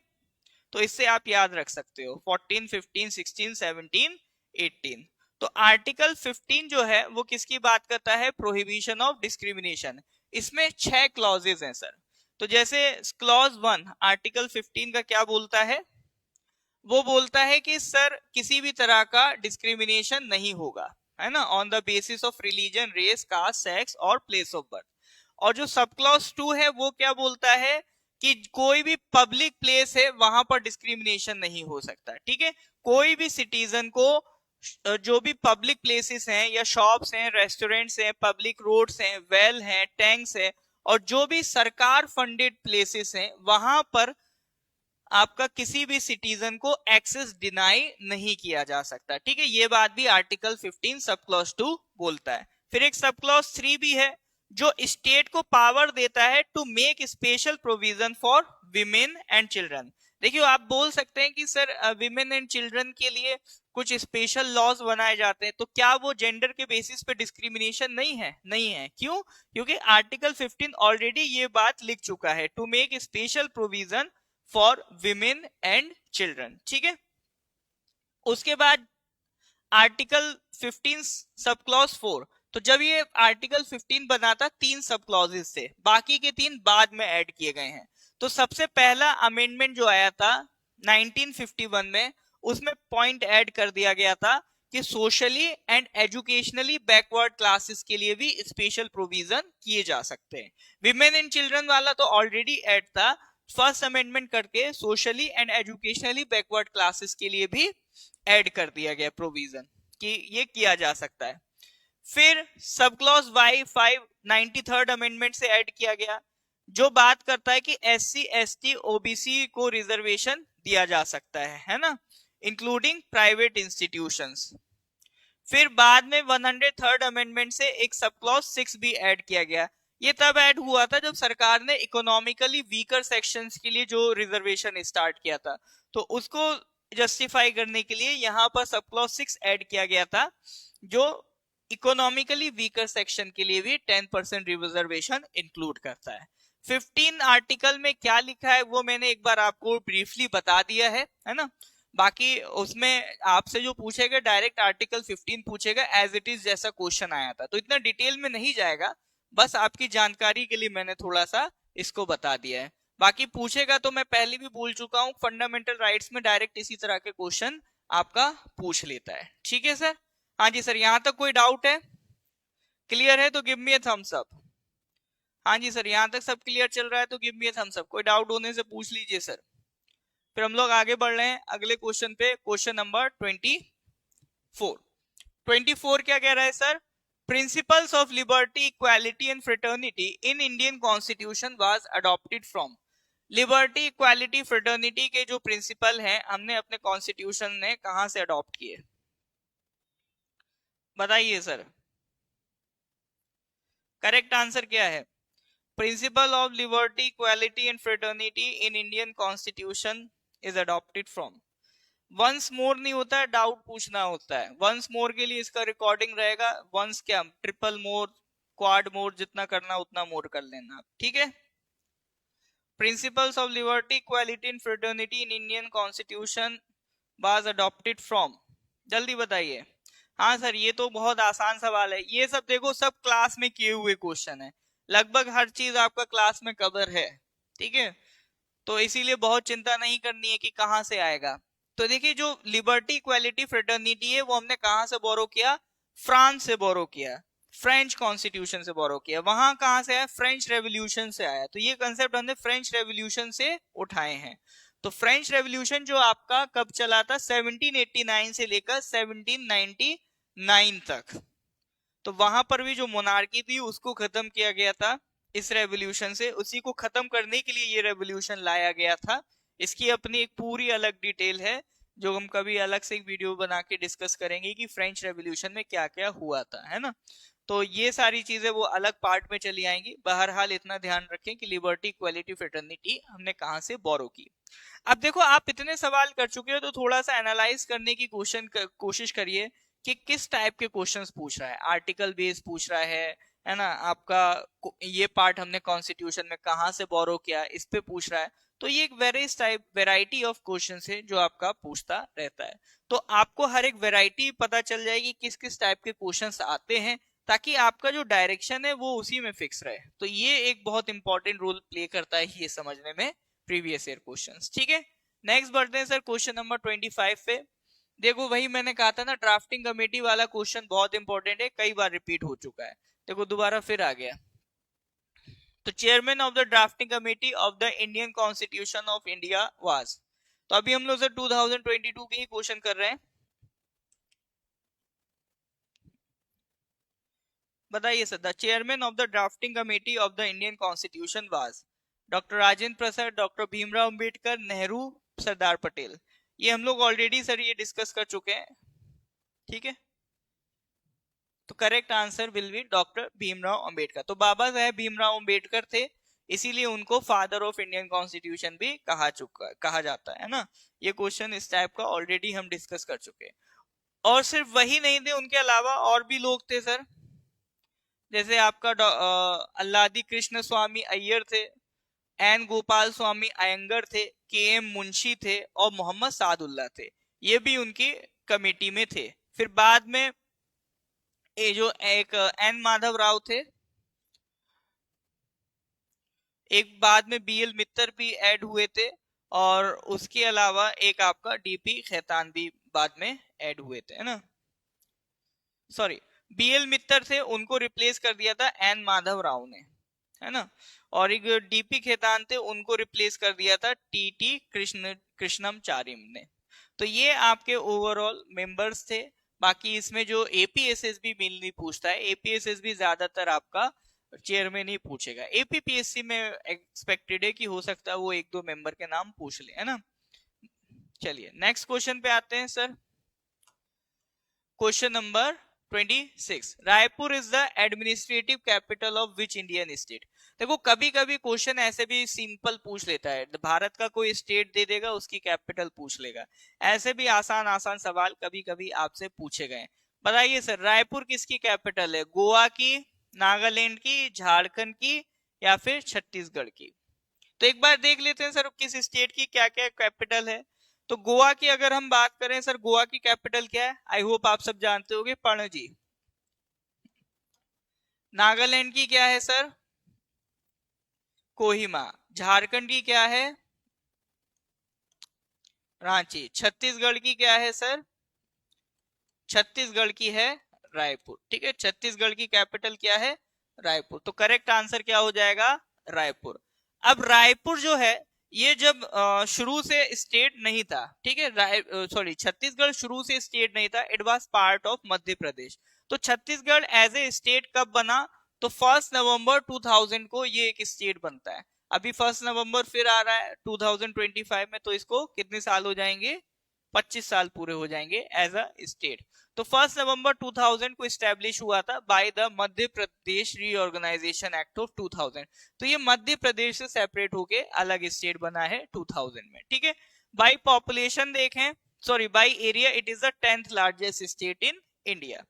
तो इससे आप याद रख सकते हो 14, 15, 16, 17, 18। तो आर्टिकल 15 जो है वो किसकी बात करता है? Prohibition of discrimination. इसमें 6 क्लॉजेज हैं सर। तो जैसे क्लॉज 1 आर्टिकल 15 का क्या बोलता है? वो बोलता है कि सर किसी भी तरह का डिस्क्रिमिनेशन नहीं होगा, है ना, on the basis of religion, race, caste, sex और प्लेस ऑफ बर्थ। और जो सब क्लॉज 2 है वो क्या बोलता है कि कोई भी पब्लिक प्लेस है वहां पर डिस्क्रिमिनेशन नहीं हो सकता। ठीक है, कोई भी सिटीजन को जो भी पब्लिक प्लेसेस हैं या शॉप्स हैं, रेस्टोरेंट्स हैं, पब्लिक रोड्स हैं, वेल हैं, टैंक्स हैं, और जो भी सरकार फंडेड प्लेसेस हैं वहां पर आपका किसी भी सिटीजन को एक्सेस डिनाई नहीं किया जा सकता। ठीक है, ये बात भी आर्टिकल 15 सब क्लॉज 2 बोलता है। फिर एक सब क्लॉज 3 भी है जो स्टेट को पावर देता है to make special provision for women and children. देखिए आप बोल सकते हैं कि सर विमेन एंड चिल्ड्रन के लिए कुछ स्पेशल लॉज बनाए जाते हैं, तो क्या वो जेंडर के बेसिस पे डिस्क्रिमिनेशन नहीं है? नहीं है। क्यों? क्योंकि आर्टिकल 15 ऑलरेडी ये बात लिख चुका है, to make special provision for women and children. ठीक है, उसके बाद आर्टिकल 15 सब क्लॉज 4, तो जब ये आर्टिकल 15 बना था 3 सब क्लॉजेस से, बाकी के 3 बाद में ऐड किए गए हैं। तो सबसे पहला अमेंडमेंट जो आया था 1951 में, उसमें पॉइंट ऐड कर दिया गया था कि socially and educationally backward classes के लिए भी स्पेशल प्रोविजन किए जा सकते हैं। विमेन एंड चिल्ड्रन वाला तो ऑलरेडी ऐड था, फर्स्ट अमेंडमेंट करके socially and educationally backward classes के लिए भी ऐड कर दिया गया प्रोविजन कि ये किया जा सकता है। फिर sub clause Y 5 93rd amendment से ऐड किया गया, जो बात करता है कि SC ST OBC को रिजर्वेशन दिया जा सकता है ना, इंक्लूडिंग प्राइवेट इंस्टीट्यूशंस। फिर बाद में 103rd अमेंडमेंट से एक सब क्लॉज 6 भी ऐड किया गया। ये तब ऐड हुआ था जब सरकार ने इकोनॉमिकली वीकर सेक्शंस के लिए जो रिजर्वेशन स्टार्ट किया था, तो उसको जस्टिफाई करने के लिए यहाँ पर सब क्लॉज 6 ऐड किया गया था, जो इकोनॉमिकली वीकर सेक्शन के लिए भी 10% रिजर्वेशन इंक्लूड करता है। 15 आर्टिकल में क्या लिखा है वो मैंने एक बार आपको ब्रीफली बता दिया है ना। बाकी उसमें आपसे जो पूछेगा डायरेक्ट आर्टिकल 15 पूछेगा एज इट इज जैसा क्वेश्चन आया था, तो इतना डिटेल में नहीं जाएगा, बस आपकी जानकारी के लिए मैंने थोड़ा सा इसको बता दिया है। बाकी पूछेगा तो मैं पहले भी बोल चुका हूँ, फंडामेंटल राइट्स में डायरेक्ट इसी तरह के क्वेश्चन आपका पूछ लेता है। ठीक है सर? हाँ जी सर, यहाँ तक कोई डाउट है? क्लियर है तो गिव मी ए थम्स अप। हाँ जी सर, यहाँ तक सब क्लियर चल रहा है तो गिव मी ए थम्स अप। कोई डाउट होने से पूछ लीजिए सर। फिर हम लोग आगे बढ़ रहे हैं अगले क्वेश्चन पे, क्वेश्चन नंबर 24 क्या कह रहा है sir? Principles of liberty equality and fraternity in Indian constitution was adopted from. Liberty equality fraternity के जो प्रिंसिपल हैं हमने अपने कॉन्स्टिट्यूशन ने कहां से अडॉप्ट किए? बताइए सर, करेक्ट आंसर क्या है? Principle of liberty equality and fraternity in Indian constitution is adopted from. Once more नहीं होता है, डाउट पूछना होता है। वंस मोर के लिए इसका रिकॉर्डिंग रहेगा, वंस क्या ट्रिपल मोर, क्वाड मोर, जितना करना उतना मोर कर लेना आप। ठीक है, principles of liberty equality and fraternity in Indian constitution was adopted from. जल्दी बताइए। हाँ सर, ये तो बहुत आसान सवाल है, ये सब देखो सब क्लास में किए हुए क्वेश्चन है, लगभग हर चीज आपका क्लास में कवर है। ठीक है, तो इसीलिए बहुत चिंता नहीं करनी है कि कहां से आएगा। तो देखिए, जो लिबर्टी इक्वालिटी फ्रेटर्निटी है वो हमने कहां से बोरो किया? फ्रांस से बोरो किया, फ्रेंच कॉन्स्टिट्यूशन से बोरो किया। वहां कहां से आया? फ्रेंच रेवोल्यूशन से आया। तो ये कंसेप्ट हमने फ्रेंच रेवोल्यूशन से उठाए हैं। तो फ्रेंच रेवोल्यूशन जो आपका कब चला था? 1789 से लेकर 1799 तक। तो वहां पर भी जो मोनार्की थी उसको खत्म किया गया था इस रेवोल्यूशन से। उसी को खत्म करने के लिए ये रेवोल्यूशन लाया गया था। इसकी अपनी एक पूरी अलग डिटेल है जो हम कभी अलग से एक वीडियो बना के डिस्कस करेंगे कि फ्रेंच रेवोल्यूशन में क्या क्या हुआ था, है ना। तो ये सारी चीजें वो अलग पार्ट में चली आएंगी। बहरहाल इतना ध्यान रखें कि लिबर्टी इक्वालिटी फ्रेटर्निटी हमने कहां से बोरो की। अब देखो, आप इतने सवाल कर चुके हो तो थोड़ा सा एनालाइज करने की कोशिश करिए कि किस टाइप के क्वेश्चंस पूछ रहा है। आर्टिकल बेस पूछ रहा है ना, आपका ये पार्ट हमने कॉन्स्टिट्यूशन में कहां से बोरो किया इस पे पूछ रहा है। तो ये एक वेराइटी ऑफ क्वेश्चन है जो आपका पूछता रहता है। तो आपको हर एक वेराइटी पता चल जाएगी किस किस टाइप के क्वेश्चंस आते हैं, ताकि आपका जो डायरेक्शन है वो उसी में फिक्स रहे। तो ये एक बहुत इंपॉर्टेंट रोल प्ले करता है ये समझने में प्रीवियस ईयर क्वेश्चंस। ठीक है, नेक्स्ट बढ़ते हैं सर क्वेश्चन नंबर 25 पे। देखो, वही मैंने कहा था ना, ड्राफ्टिंग कमेटी वाला क्वेश्चन बहुत इंपॉर्टेंट है, कई बार रिपीट हो चुका है। देखो दोबारा फिर आ गया। तो chairman of the drafting committee of the Indian constitution of India was. तो अभी हम लोग सर 2022 के ही क्वेश्चन कर रहे हैं। बताइए sir, the chairman of the drafting committee of the Indian constitution was doctor Rajendra Prasad, doctor Bhimrao Ambedkar, Nehru, Sardar Patel. ये हम लोग ऑलरेडी सर ये डिस्कस कर चुके हैं। ठीक है, तो correct answer will B doctor Bhimrao Ambedkar. तो बाबा साहेब भीमराव अंबेडकर थे, इसीलिए उनको फादर ऑफ इंडियन कॉन्स्टिट्यूशन भी कहा जाता है ना। ये क्वेश्चन इस टाइप का ऑलरेडी हम डिस्कस कर चुके हैं। और सिर्फ वही नहीं थे, उनके अलावा और भी लोग थे सर, जैसे आपका अल्लादी कृष्ण स्वामी अय्यर थे, एन गोपाल स्वामी अयंगर थे, के एम मुंशी थे और मोहम्मद सादुल्ला थे। ये भी उनकी कमेटी में थे। फिर बाद में ये जो एक एन माधव राव थे, एक बाद में बीएल मित्तर भी ऐड हुए थे, और उसके अलावा एक आपका डीपी खैतान भी बाद में ऐड हुए थे, है ना। सॉरी, बीएल मित्तर थे, उनको रिप्लेस कर दिया था एन माधव राव ने, है ना। और एक डीपी खेतान थे, उनको रिप्लेस कर दिया था टीटी कृष्णम चारिम ने। तो ये आपके ओवरऑल मेंबर्स थे। बाकी इसमें जो एपीएसएसबी मेनली पूछता है, एपीएसएसबी ज्यादातर आपका चेयरमैन ही पूछेगा। एपीपीएससी में एक्सपेक्टेड है कि हो सकता है वो एक दो मेंबर के नाम पूछ ले, है ना। चलिए नेक्स्ट क्वेश्चन पे आते हैं sir. Question number 26, Raipur is the administrative capital of which Indian state. देखो कभी कभी क्वेश्चन ऐसे भी सिंपल पूछ लेता है, भारत का कोई स्टेट दे देगा, उसकी कैपिटल पूछ लेगा। ऐसे भी आसान आसान सवाल कभी कभी आपसे पूछे गए। बताइए सर, रायपुर किसकी कैपिटल है? गोवा की, नागालैंड की, झारखंड की, या फिर छत्तीसगढ़ की? तो एक बार देख लेते हैं सर किस स्टेट की क्या क्या कैपिटल है। तो गोवा की अगर हम बात करें सर, गोवा की कैपिटल क्या है? आई होप आप सब जानते होंगे, पणजी। नागालैंड की क्या है सर? कोहिमा। झारखंड की क्या है? रांची। छत्तीसगढ़ की क्या है सर? छत्तीसगढ़ की है रायपुर। ठीक है, छत्तीसगढ़ की कैपिटल क्या है? रायपुर। तो करेक्ट आंसर क्या हो जाएगा? रायपुर। अब रायपुर जो है, ये जब शुरू से स्टेट नहीं था, ठीक है, सॉरी, छत्तीसगढ़ शुरू से स्टेट नहीं था, it was part of Madhya Pradesh. तो छत्तीसगढ़ एज ए स्टेट कब बना? तो 1 नवंबर 2000 को ये एक स्टेट बनता है। अभी 1 नवंबर फिर आ रहा है 2025 में, तो इसको कितने साल हो जाएंगे? 25 साल पूरे हो जाएंगे एज अ स्टेट। तो 1 नवंबर 2000 को स्टैब्लिश हुआ था by the Madhya Pradesh reorganisation act of 2000। तो ये मध्य प्रदेश से सेपरेट होके अलग स्टेट बना है 2000 में। ठीक है, बाय पॉपुलेशन देखें, sorry by area, it is the 10th largest state in India.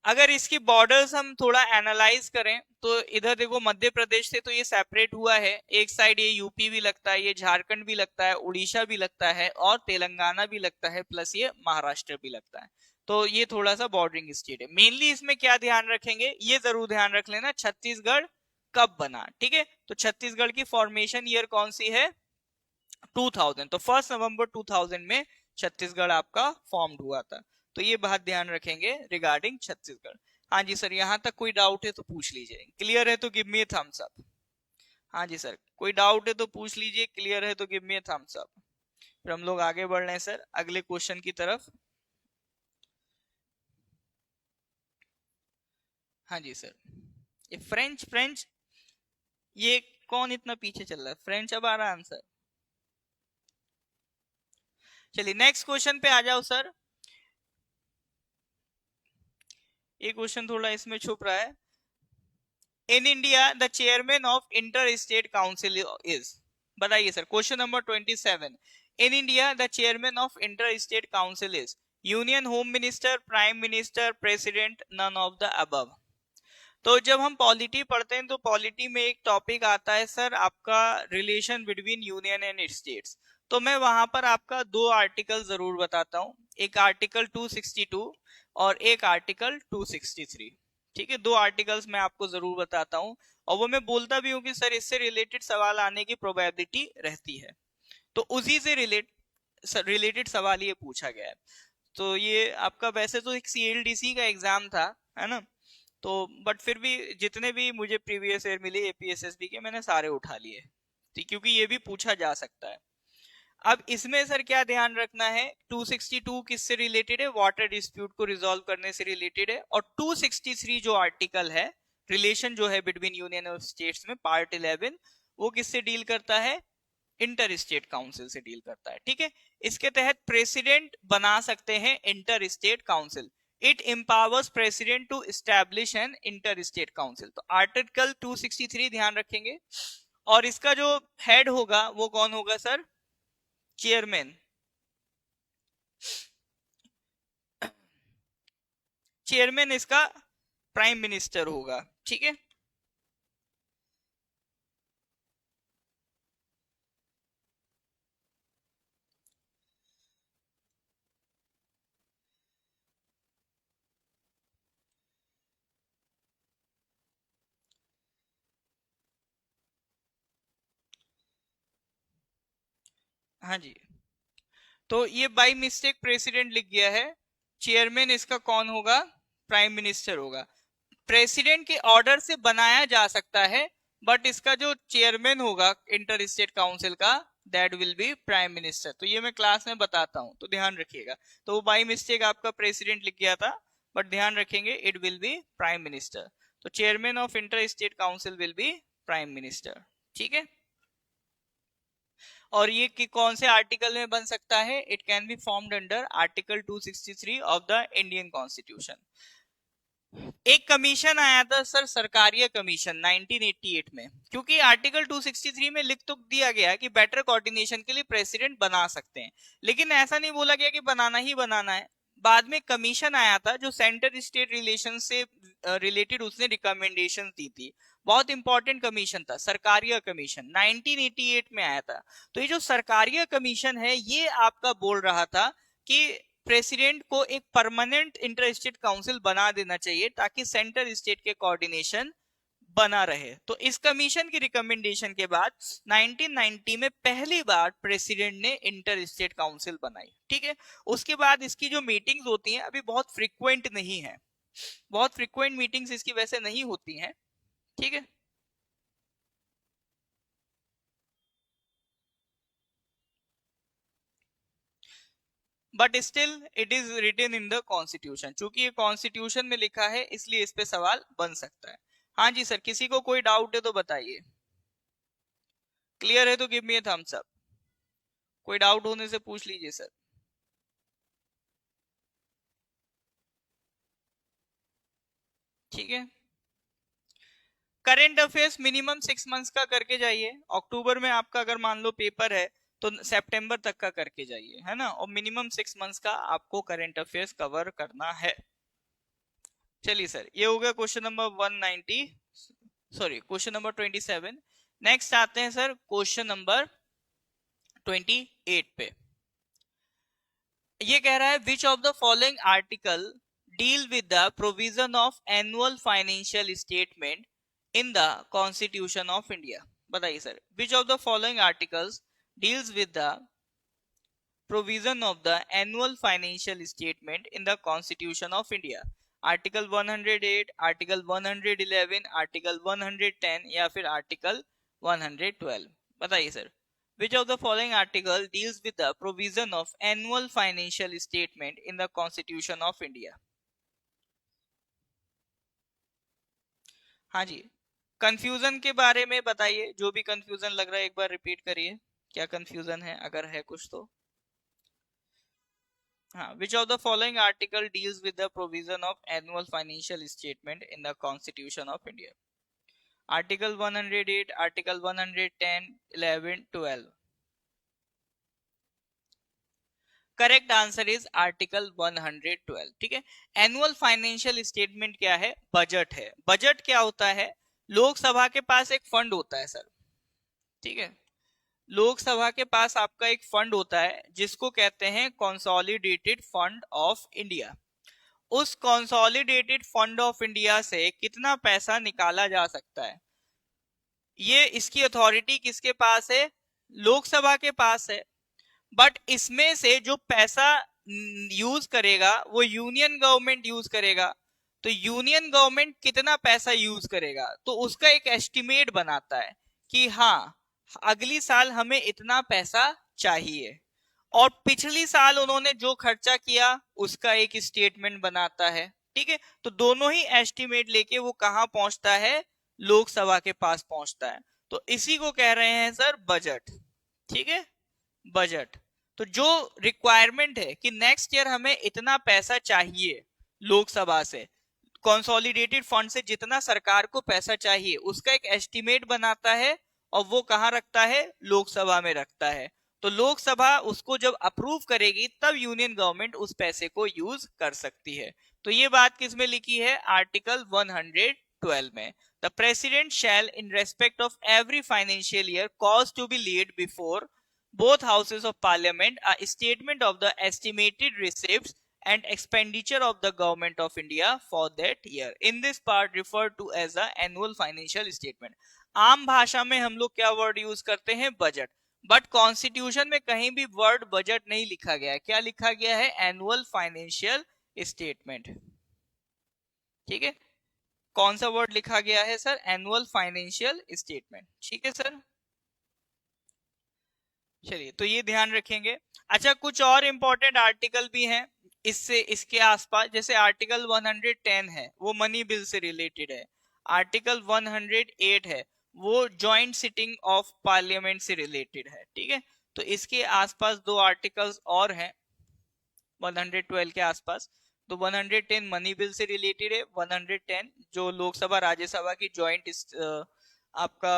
अगर इसकी बॉर्डर्स हम थोड़ा एनालाइज करें तो इधर देखो मध्य प्रदेश से तो ये सेपरेट हुआ है, एक साइड ये यूपी भी लगता है, ये झारखंड भी लगता है, उड़ीसा भी लगता है, और तेलंगाना भी लगता है, प्लस ये महाराष्ट्र भी लगता है। तो ये थोड़ा सा बॉर्डरिंग स्टेट है। मेनली इसमें क्या ध्यान रखेंगे, ये जरूर ध्यान रख लेना, छत्तीसगढ़ कब बना। ठीक है, तो छत्तीसगढ़ की फॉर्मेशन ईयर कौन सी है? 2000। तो 1 नवंबर 2000 में छत्तीसगढ़ आपका फॉर्म्ड हुआ था। तो ये बात ध्यान रखेंगे रिगार्डिंग छत्तीसगढ़। हाँ जी सर, यहाँ तक कोई डाउट है तो पूछ लीजिए। क्लियर है तो गिव मी थम्स अप। हाँ जी सर, कोई डाउट है तो पूछ लीजिए, क्लियर है तो गिव मी थम्स अप। फिर हम लोग आगे बढ़ रहे हैं सर अगले क्वेश्चन की तरफ। हाँ जी सर, ये फ्रेंच फ्रेंच, ये कौन इतना पीछे चल रहा है? फ्रेंच अब आ रहा आंसर। चलिए नेक्स्ट क्वेश्चन पे आ जाओ सर। ये क्वेश्चन थोड़ा इसमें छुप रहा है। In India the chairman of inter state council is. बताइए sir, question number 27। In India the chairman of inter state council is union home minister, prime minister, president, none of the above. तो जब हम पॉलिटी पढ़ते हैं तो पॉलिटी में एक टॉपिक आता है सर आपका relation between union and states. तो मैं वहां पर आपका दो आर्टिकल जरूर बताता हूँ, एक आर्टिकल 262 और एक आर्टिकल 263। ठीक है, दो आर्टिकल्स मैं आपको जरूर बताता हूँ, और वो मैं बोलता भी हूँ कि सर इससे रिलेटेड सवाल आने की प्रोबेबिलिटी रहती है। तो उसी से रिलेटेड सवाल ये पूछा गया है। तो ये आपका वैसे तो एक सीएलडीसी का एग्जाम था, है ना। तो बट फिर भी जितने भी मुझे प्रीवियस ईयर मिले एपीएसएसबी के, मैंने सारे उठा लिए, ठीक, क्योंकि ये भी पूछा जा सकता है। अब इसमें सर क्या ध्यान रखना है, 262 किससे रिलेटेड है? वाटर डिस्प्यूट को रिजॉल्व करने से रिलेटेड है। और 263 जो आर्टिकल है, रिलेशन जो है बिटवीन यूनियन और स्टेट्स में, पार्ट 11, वो किससे डील करता है? इंटर स्टेट काउंसिल से डील करता है। ठीक है, इसके तहत प्रेसिडेंट बना सकते हैं inter state council. It empowers president to establish an inter state council. तो आर्टिकल 263 ध्यान रखेंगे। और इसका जो हेड होगा वो कौन होगा सर? चेयरमैन। चेयरमैन इसका प्राइम मिनिस्टर होगा। ठीक है, हाँ जी। तो ये बाई मिस्टेक प्रेसिडेंट लिख गया है, चेयरमैन इसका कौन होगा, प्राइम मिनिस्टर होगा। प्रेसिडेंट के ऑर्डर से बनाया जा सकता है, बट इसका जो चेयरमैन होगा इंटर स्टेट काउंसिल का, that will be prime minister. तो ये मैं क्लास में बताता हूं, तो ध्यान रखिएगा। तो वो बाई मिस्टेक आपका प्रेसिडेंट लिख गया था, बट ध्यान रखेंगे it will be prime minister. तो chairman of inter state council will be prime minister. ठीक है, और ये कि कौन से आर्टिकल में बन सकता है, it can be formed under article 263 of the Indian constitution. एक कमीशन आया था सर, सरकारीय कमीशन 1988 में, क्योंकि आर्टिकल 263 में लिख तो दिया गया कि बेटर कोऑर्डिनेशन के लिए प्रेसिडेंट बना सकते हैं, लेकिन ऐसा नहीं बोला गया कि बनाना ही बनाना है। बाद में कमीशन आया था जो सेंटर स्टेट रिलेशन से रिलेटेड उसने रिकमेंडेशन दी थी। बहुत इंपॉर्टेंट कमीशन था, सरकारीय कमीशन 1988 में आया था। तो ये जो सरकारीय कमीशन है, ये आपका बोल रहा था कि प्रेसिडेंट को एक परमानेंट इंटर स्टेट काउंसिल बना देना चाहिए ताकि सेंटर स्टेट के कोऑर्डिनेशन बना रहे। तो इस कमीशन की रिकमेंडेशन के बाद 1990 में पहली बार प्रेसिडेंट ने इंटर स्टेट काउंसिल बनाई। ठीक है, उसके बाद इसकी जो मीटिंग्स होती हैं अभी बहुत फ्रीक्वेंट नहीं है, बहुत फ्रीक्वेंट मीटिंग्स इसकी वैसे नहीं होती हैं। ठीक है, but still it is written in the constitution. चूंकि ये कॉन्स्टिट्यूशन में लिखा है इसलिए इस पे सवाल बन सकता है। हाँ जी सर, किसी को कोई डाउट है तो बताइए। क्लियर है तो गिव मी ए थम्स अप। कोई डाउट होने से पूछ लीजिए सर। ठीक है, करेंट अफेयर्स मिनिमम 6 मंथ्स का करके जाइए। अक्टूबर में आपका अगर मान लो पेपर है तो सितंबर तक का करके जाइए, है ना, और मिनिमम 6 मंथ्स का आपको करंट अफेयर्स कवर करना है। चलिए सर, ये हो गया question number 190, sorry question number 27। Next आते हैं सर क्वेश्चन नंबर 28 पे। ये कह रहा है which of the following article deal with the provision of annual financial statement in the constitution of India. बताइए sir, which of the following articles deals with the provision of the annual financial statement in the constitution of India। Article 108, article 111, article 110 या फिर आर्टिकल 112। बताइए sir, which of the following article deals with the provision of annual financial statement in the constitution of India। हाँ जी, कंफ्यूजन के बारे में बताइए, जो भी कंफ्यूजन लग रहा है एक बार रिपीट करिए, क्या कंफ्यूजन है अगर है कुछ तो। Which of the following article deals with the provision of annual financial statement in the Constitution of India? Article 108, Article 110, 11, 12। Correct answer is article 112। ठीक है, एनुअल फाइनेंशियल स्टेटमेंट क्या है, बजट है। बजट क्या होता है, लोकसभा के पास एक फंड होता है सर। ठीक है, लोकसभा के पास आपका एक फंड होता है जिसको कहते हैं कंसोलिडेटेड फंड ऑफ इंडिया। उस कंसोलिडेटेड फंड ऑफ इंडिया से कितना पैसा निकाला जा सकता है, ये इसकी अथॉरिटी किसके पास है, लोकसभा के पास है। बट इसमें से जो पैसा यूज करेगा वो यूनियन गवर्नमेंट यूज करेगा। तो यूनियन गवर्नमेंट कितना पैसा यूज करेगा तो उसका एक एस्टिमेट बनाता है कि हाँ अगली साल हमें इतना पैसा चाहिए, और पिछली साल उन्होंने जो खर्चा किया उसका एक स्टेटमेंट बनाता है। ठीक है, तो दोनों ही एस्टिमेट लेके वो कहां पहुंचता है, लोकसभा के पास पहुंचता है। तो इसी को कह रहे हैं सर बजट। ठीक है, बजट। तो जो रिक्वायरमेंट है कि नेक्स्ट ईयर हमें इतना पैसा चाहिए लोकसभा से, कंसोलिडेटेड फंड से जितना सरकार को पैसा चाहिए उसका एक एस्टिमेट बनाता है और वो कहां रखता है, लोकसभा में रखता है। तो लोकसभा उसको जब अप्रूव करेगी तब यूनियन गवर्नमेंट उस पैसे को यूज कर सकती है। तो ये बात किस में लिखी है? आर्टिकल 112 में। The president shall in respect of every financial year cause to be laid before both houses of parliament a statement of the estimated receipts and expenditure of the government of India for that year. In this part referred to as the annual financial statement. आम भाषा में हम लोग क्या वर्ड यूज करते हैं? बजट। बट कॉन्स्टिट्यूशन में कहीं भी वर्ड बजट नहीं लिखा गया है। क्या लिखा गया है? Annual financial statement. ठीक है, कौन सा वर्ड लिखा गया है सर? Annual financial statement. ठीक है सर, चलिए तो ये ध्यान रखेंगे। अच्छा, कुछ और इंपॉर्टेंट आर्टिकल भी हैं इससे इसके आसपास, जैसे आर्टिकल 110 है वो मनी बिल से रिलेटेड है। आर्टिकल 108 है वो जॉइंट सिटिंग ऑफ पार्लियामेंट से रिलेटेड है। ठीक है, तो इसके आसपास दो आर्टिकल्स और हैं 112 के आसपास। तो 110 मनी बिल से रिलेटेड है, 110 जो लोकसभा राज्यसभा की जॉइंट आपका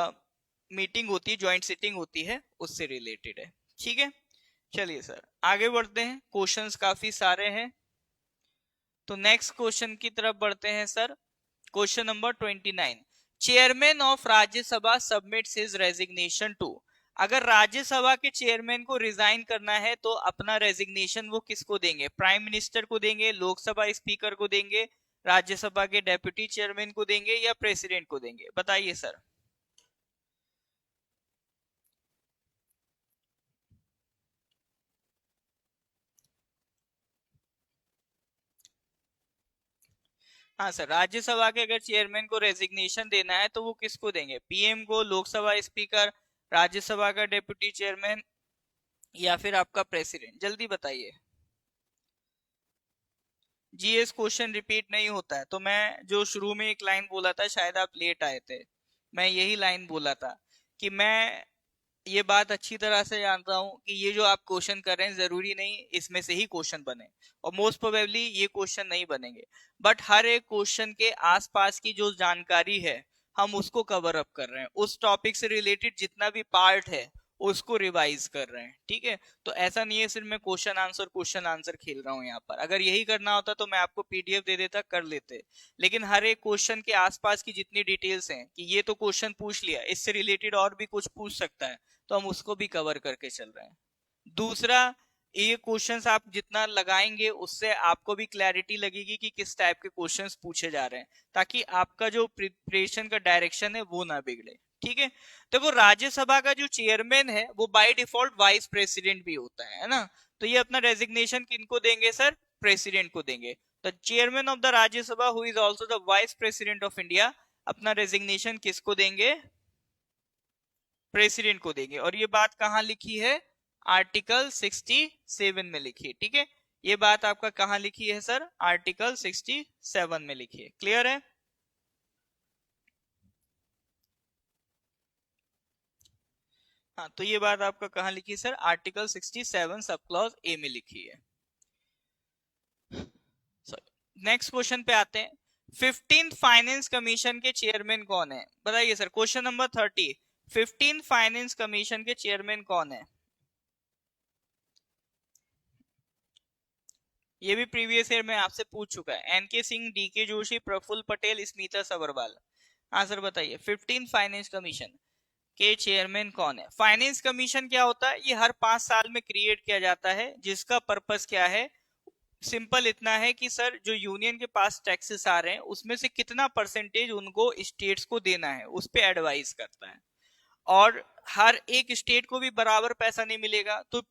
मीटिंग होती है, जॉइंट सिटिंग होती है, उससे रिलेटेड है। ठीक है, चलिए सर आगे बढ़ते हैं, क्वेश्चंस काफी सारे हैं। तो नेक्स्ट क्वेश्चन की तरफ बढ़ते हैं sir. Question number 29, chairman of Rajya Sabha submits his resignation to. अगर राज्यसभा के चेयरमैन को रिजाइन करना है तो अपना रेजिग्नेशन वो किसको देंगे? प्राइम मिनिस्टर को देंगे, लोकसभा स्पीकर को देंगे, राज्यसभा के डेप्यूटी चेयरमैन को देंगे या प्रेसिडेंट को देंगे? बताइए सर। हाँ सर, राज्यसभा के अगर चेयरमैन को रेजिग्नेशन देना है तो वो किसको देंगे? पीएम को, लोकसभा स्पीकर, राज्यसभा का डेप्यूटी चेयरमैन या फिर आपका प्रेसिडेंट? जल्दी बताइए। जीएस क्वेश्चन रिपीट नहीं होता है, तो मैं जो शुरू में एक लाइन बोला था, शायद आप लेट आए थे, मैं यही लाइन बोला था कि मैं ये बात अच्छी तरह से जानता हूं कि ये जो आप क्वेश्चन कर रहे हैं जरूरी नहीं इसमें से ही क्वेश्चन बने, और मोस्ट प्रोबेबली ये क्वेश्चन नहीं बनेंगे, बट हर एक क्वेश्चन के आसपास की जो जानकारी है हम उसको कवर अप कर रहे हैं, उस टॉपिक से रिलेटेड जितना भी पार्ट है उसको रिवाइज कर रहे हैं। ठीक है, तो ऐसा नहीं है सिर्फ मैं क्वेश्चन आंसर खेल रहा हूँ यहाँ पर। अगर यही करना होता तो मैं आपको पीडीएफ दे देता, कर लेते, लेकिन हर एक क्वेश्चन के आसपास की जितनी डिटेल्स हैं कि ये तो क्वेश्चन पूछ लिया, इससे रिलेटेड और भी कुछ पूछ सकता है, तो हम उसको भी कवर करके चल रहे हैं। दूसरा, ये क्वेश्चंस आप जितना लगाएंगे उससे आपको भी क्लैरिटी लगेगी कि किस टाइप के क्वेश्चंस पूछे जा रहे हैं, ताकि आपका जो प्रिपरेशन का डायरेक्शन है वो ना बिगड़े। ठीक है, देखो राज्यसभा का जो चेयरमैन है वो बाय डिफॉल्ट वाइस प्रेसिडेंट भी होता है ना, तो ये अपना रेजिग्नेशन किनको देंगे सर? प्रेसिडेंट को देंगे। The chairman of the Rajya Sabha who is also the vice president of India अपना रेजिग्नेशन किसको देंगे? प्रेसिडेंट को देंगे। और ये बात कहां लिखी है? आर्टिकल 67 में लिखी है। ठीक है, ये बात आपका कहां लिखी है सर? आर्टिकल 67 में लिखी है। क्लियर है? हाँ, तो ये बात आपका कहां लिखी है sir? Article 67 sub clause A में लिखी है। नेक्स्ट क्वेश्चन पे आते हैं। 15th फाइनेंस कमीशन के चेयरमैन कौन है? बताइए sir. Question number 30, 15th finance commission के चेयरमैन कौन है? ये भी प्रीवियस ईयर में आपसे पूछ चुका है। N K Singh, D K Joshi, Praful Patel, Smita Sabharwal. हाँ सर बताइए, 15th फाइनेंस कमीशन के चेयरमैन कौन है? फाइनेंस कमीशन क्या होता है? ये हर 5 साल में क्रिएट किया जाता है, जिसका पर्पस क्या है? सिंपल इतना है कि सर जो यूनियन के पास टैक्सेस आ रहे हैं उसमें से कितना परसेंटेज उनको स्टेट्स को देना है, उस पर एडवाइस करता है। और हर एक स्टेट को भी बराबर पैसा नहीं मिलेगा, तो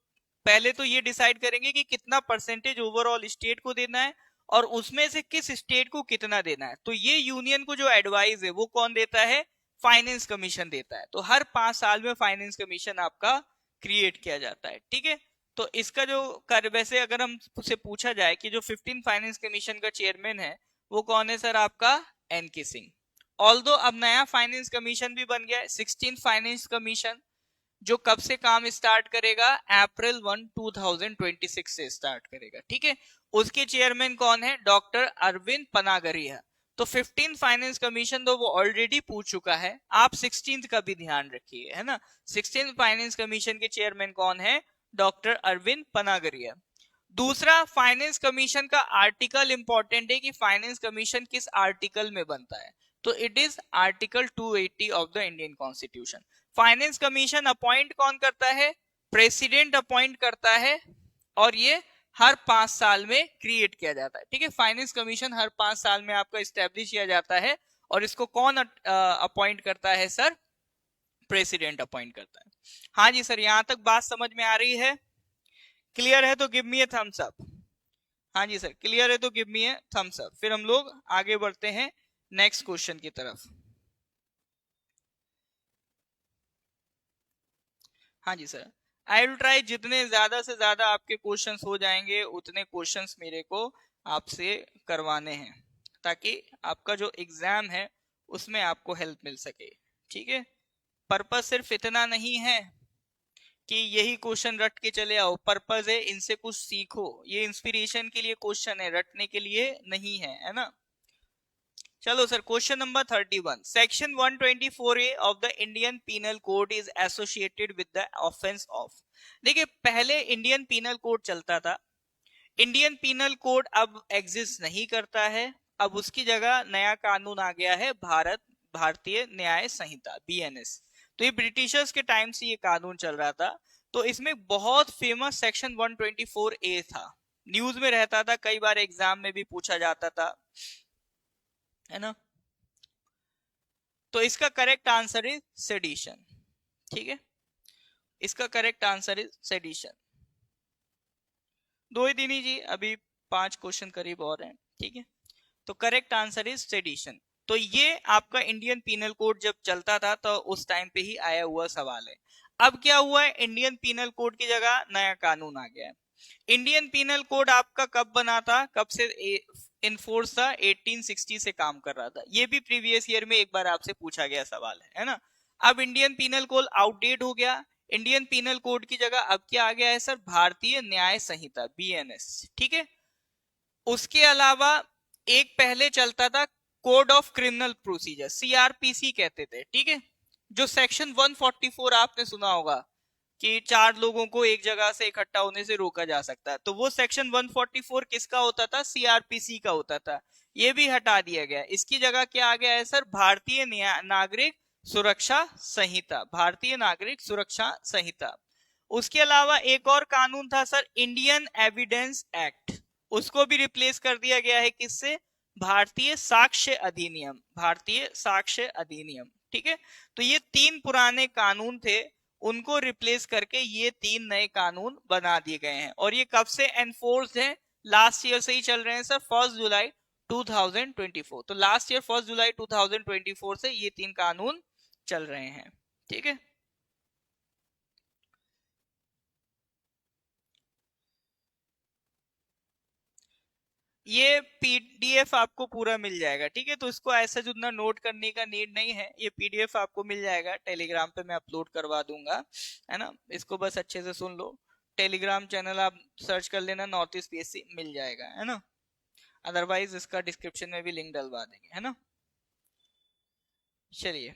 पहले तो ये डिसाइड करेंगे कि कितना परसेंटेज ओवरऑल स्टेट को देना है और उसमें से किस स्टेट को कितना देना है। तो ये यूनियन को जो एडवाइस है वो कौन देता है? फाइनेंस कमीशन देता है। तो हर 5 साल में फाइनेंस कमीशन आपका क्रिएट किया जाता है। ठीक है, तो इसका जो कार्य, वैसे अगर हम से पूछा जाए कि जो 15 फाइनेंस कमीशन का चेयरमैन है वो कौन है सर? आपका एनके सिंह। ऑल्दो अब नया फाइनेंस कमीशन भी बन गया है, 16 फाइनेंस कमीशन, जो कब से काम स्टार्ट करेगा? अप्रैल 1, 2026 से स्टार्ट करेगा। ठीक है, उसके चेयरमैन कौन है? डॉक्टर अरविंद पनागरिया। तो 15th फाइनेंस कमीशन तो वो ऑलरेडी पूछ चुका है, आप 16th का भी ध्यान रखिए, है ना। 16th फाइनेंस कमीशन के चेयरमैन कौन है? डॉक्टर अरविंद पनागरिया। दूसरा, फाइनेंस कमीशन का आर्टिकल इंपॉर्टेंट है कि फाइनेंस कमीशन किस आर्टिकल में बनता है, तो it is article 280 of the Indian constitution. Finance commission appoint कौन करता है? प्रेसिडेंट अपॉइंट करता है, और ये हर 5 साल में क्रिएट किया जाता है, ठीक है। फाइनेंस कमीशन हर 5 साल में आपका स्टैब्लिश किया जाता है, और इसको कौन अपॉइंट करता है सर? प्रेसिडेंट अपॉइंट करता है। हाँ जी सर, यहां तक बात समझ में आ रही है? क्लियर है तो गिव मी ए थम्स अप। हाँ जी सर, क्लियर है तो गिव मी ए थम्स अप। फिर हम लोग आगे बढ़ते हैं नेक्स्ट क्वेश्चन की तरफ। हाँ जी सर, आई विल ट्राई जितने ज्यादा से ज्यादा आपके क्वेश्चंस हो जाएंगे उतने क्वेश्चंस मेरे को आपसे करवाने हैं, ताकि आपका जो एग्जाम है उसमें आपको हेल्प मिल सके, ठीक है। पर्पस सिर्फ इतना नहीं है कि यही क्वेश्चन रट के चले आओ, पर्पस है इनसे कुछ सीखो। ये इंस्पिरेशन के लिए क्वेश्चन है, रटने के लिए नहीं है, है ना। चलो sir, question number 31। Section 124A of the Indian penal code is associated with the offence of. देखिए, पहले इंडियन पीनल कोड चलता था, इंडियन पीनल कोड अब एग्जिस्ट नहीं करता है, अब उसकी जगह नया कानून आ गया है, भारतीय न्याय संहिता, BNS। तो ये ब्रिटिशर्स के टाइम से ये कानून चल रहा था। तो इसमें बहुत फेमस सेक्शन 124A था, न्यूज में रहता था, कई बार एग्जाम में भी पूछा जाता था, है ना। तो इसका करेक्ट आंसर इज सेडिशन, ठीक है। इसका करेक्ट आंसर इज सेडिशन। दो ही दिन ही जी, अभी 5 क्वेश्चन करीब और हैं, ठीक है। तो करेक्ट आंसर इज सेडिशन। तो ये आपका इंडियन पीनल कोड जब चलता था तो उस टाइम पे ही आया हुआ सवाल है। अब क्या हुआ है, इंडियन पीनल कोड की जगह नया कानून आ गया है। इंडियन पीनल कोड आपका कब बना था, कब से इनफोर्स था? 1860 से काम कर रहा था। ये भी प्रीवियस ईयर में एक बार आपसे पूछा गया सवाल है ना। अब इंडियन पीनल कोड आउटडेट हो गया, इंडियन पीनल कोड की जगह अब क्या आ गया है सर? भारतीय न्याय संहिता, BNS, ठीक है। उसके अलावा एक पहले चलता था code of criminal procedure, CRPC कहते थे, ठीक है। जो सेक्शन 144 आपने सुना होगा कि 4 लोगों को एक जगह से इकट्ठा होने से रोका जा सकता है, तो वो सेक्शन 144 किसका होता था? CRPC का होता था। ये भी हटा दिया गया, इसकी जगह क्या आ गया है सर? भारतीय नागरिक सुरक्षा संहिता, भारतीय नागरिक सुरक्षा संहिता। उसके अलावा एक और कानून था सर, इंडियन एविडेंस एक्ट, उसको भी रिप्लेस कर दिया गया है किससे? भारतीय साक्ष्य अधिनियम, भारतीय साक्ष्य अधिनियम, ठीक है। तो ये 3 पुराने कानून थे, उनको रिप्लेस करके ये 3 नए कानून बना दिए गए हैं, और ये कब से एनफोर्स है? लास्ट ईयर से ही चल रहे हैं सर, 1 जुलाई 2024। तो लास्ट ईयर 1 जुलाई 2024 से ये 3 कानून चल रहे हैं, ठीक है। ये PDF आपको पूरा मिल जाएगा, ठीक है। तो इसको ऐसा जितना नोट करने का नीड नहीं है, ये PDF आपको मिल जाएगा टेलीग्राम पे, मैं अपलोड करवा दूंगा, है ना। इसको बस अच्छे से सुन लो, टेलीग्राम चैनल आप सर्च कर लेना, नॉर्थ ईस्ट PSC मिल जाएगा, है ना। अदरवाइज इसका डिस्क्रिप्शन में भी लिंक डलवा देंगे, है ना। चलिए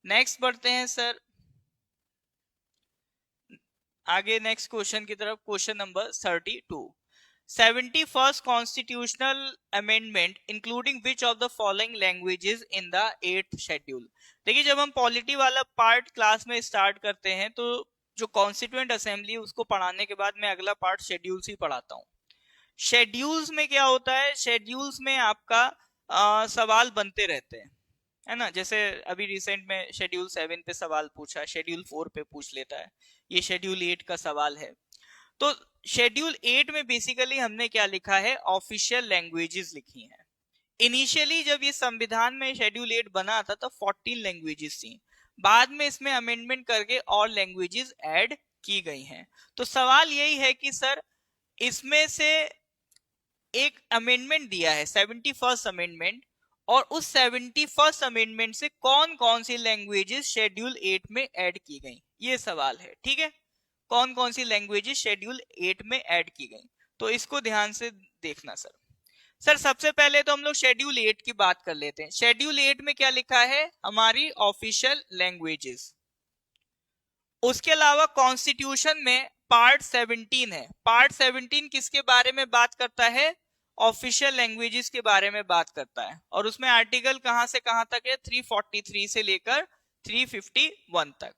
नेक्स्ट बढ़ते हैं सर आगे, नेक्स्ट क्वेश्चन की तरफ। Question number 32। 71st constitutional amendment including which of the following languages in the 8th schedule। देखिए, जब हम पॉलिटी वाला पार्ट क्लास में स्टार्ट करते हैं तो जो कॉन्स्टिट्यूएंट असेंबली उसको पढ़ाने के बाद मैं अगला पार्ट शेड्यूल्स ही पढ़ाता हूँ। शेड्यूल्स में क्या होता है? शेड्यूल्स में आपका सवाल बनते रहते हैं, है ना। जैसे अभी रिसेंट में शेड्यूल 7 पे सवाल पूछा, शेड्यूल 4 पे पूछ लेता है, ये शेड्यूल 8 का सवाल है। तो शेड्यूल 8 में बेसिकली हमने क्या लिखा है? ऑफिशियल लैंग्वेजेस लिखी हैं। इनिशियली जब ये संविधान में शेड्यूल 8 बना था तो 14 लैंग्वेजेस थी, बाद में इसमें अमेंडमेंट करके और लैंग्वेजेस ऐड की गई हैं। तो सवाल यही है कि सर इसमें से एक अमेंडमेंट दिया है 71st अमेंडमेंट, और उस 71st अमेंडमेंट से कौन कौन सी लैंग्वेजेस शेड्यूल 8 में ऐड की गई, ये सवाल है, ठीक है। कौन कौन सी लैंग्वेजेस शेड्यूल 8 में ऐड की गई, तो इसको ध्यान से देखना सर। सर सबसे पहले तो हम लोग शेड्यूल 8 की बात कर लेते हैं। शेड्यूल 8 में क्या लिखा है, हमारी ऑफिशियल लैंग्वेजेस। उसके अलावा कॉन्स्टिट्यूशन में पार्ट 17 है। पार्ट 17 किसके बारे में बात करता है, ऑफिशियल लैंग्वेजेस के बारे में बात करता है। और उसमें आर्टिकल कहां से कहां तक है, 343 से लेकर 351 तक,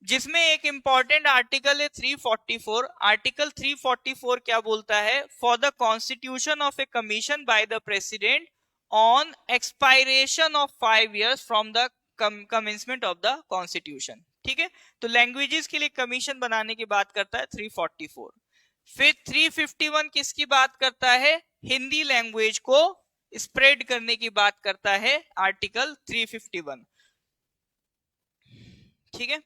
जिसमें एक इंपॉर्टेंट आर्टिकल है 344। आर्टिकल 344 क्या बोलता है, for the constitution of a commission by the president on expiration of 5 years from the commencement of the constitution. ठीक है, तो लैंग्वेजेस के लिए कमीशन बनाने की बात करता है 344। फिर 351 किसकी बात करता है, हिंदी लैंग्वेज को स्प्रेड करने की बात करता है आर्टिकल 351। ठीक है,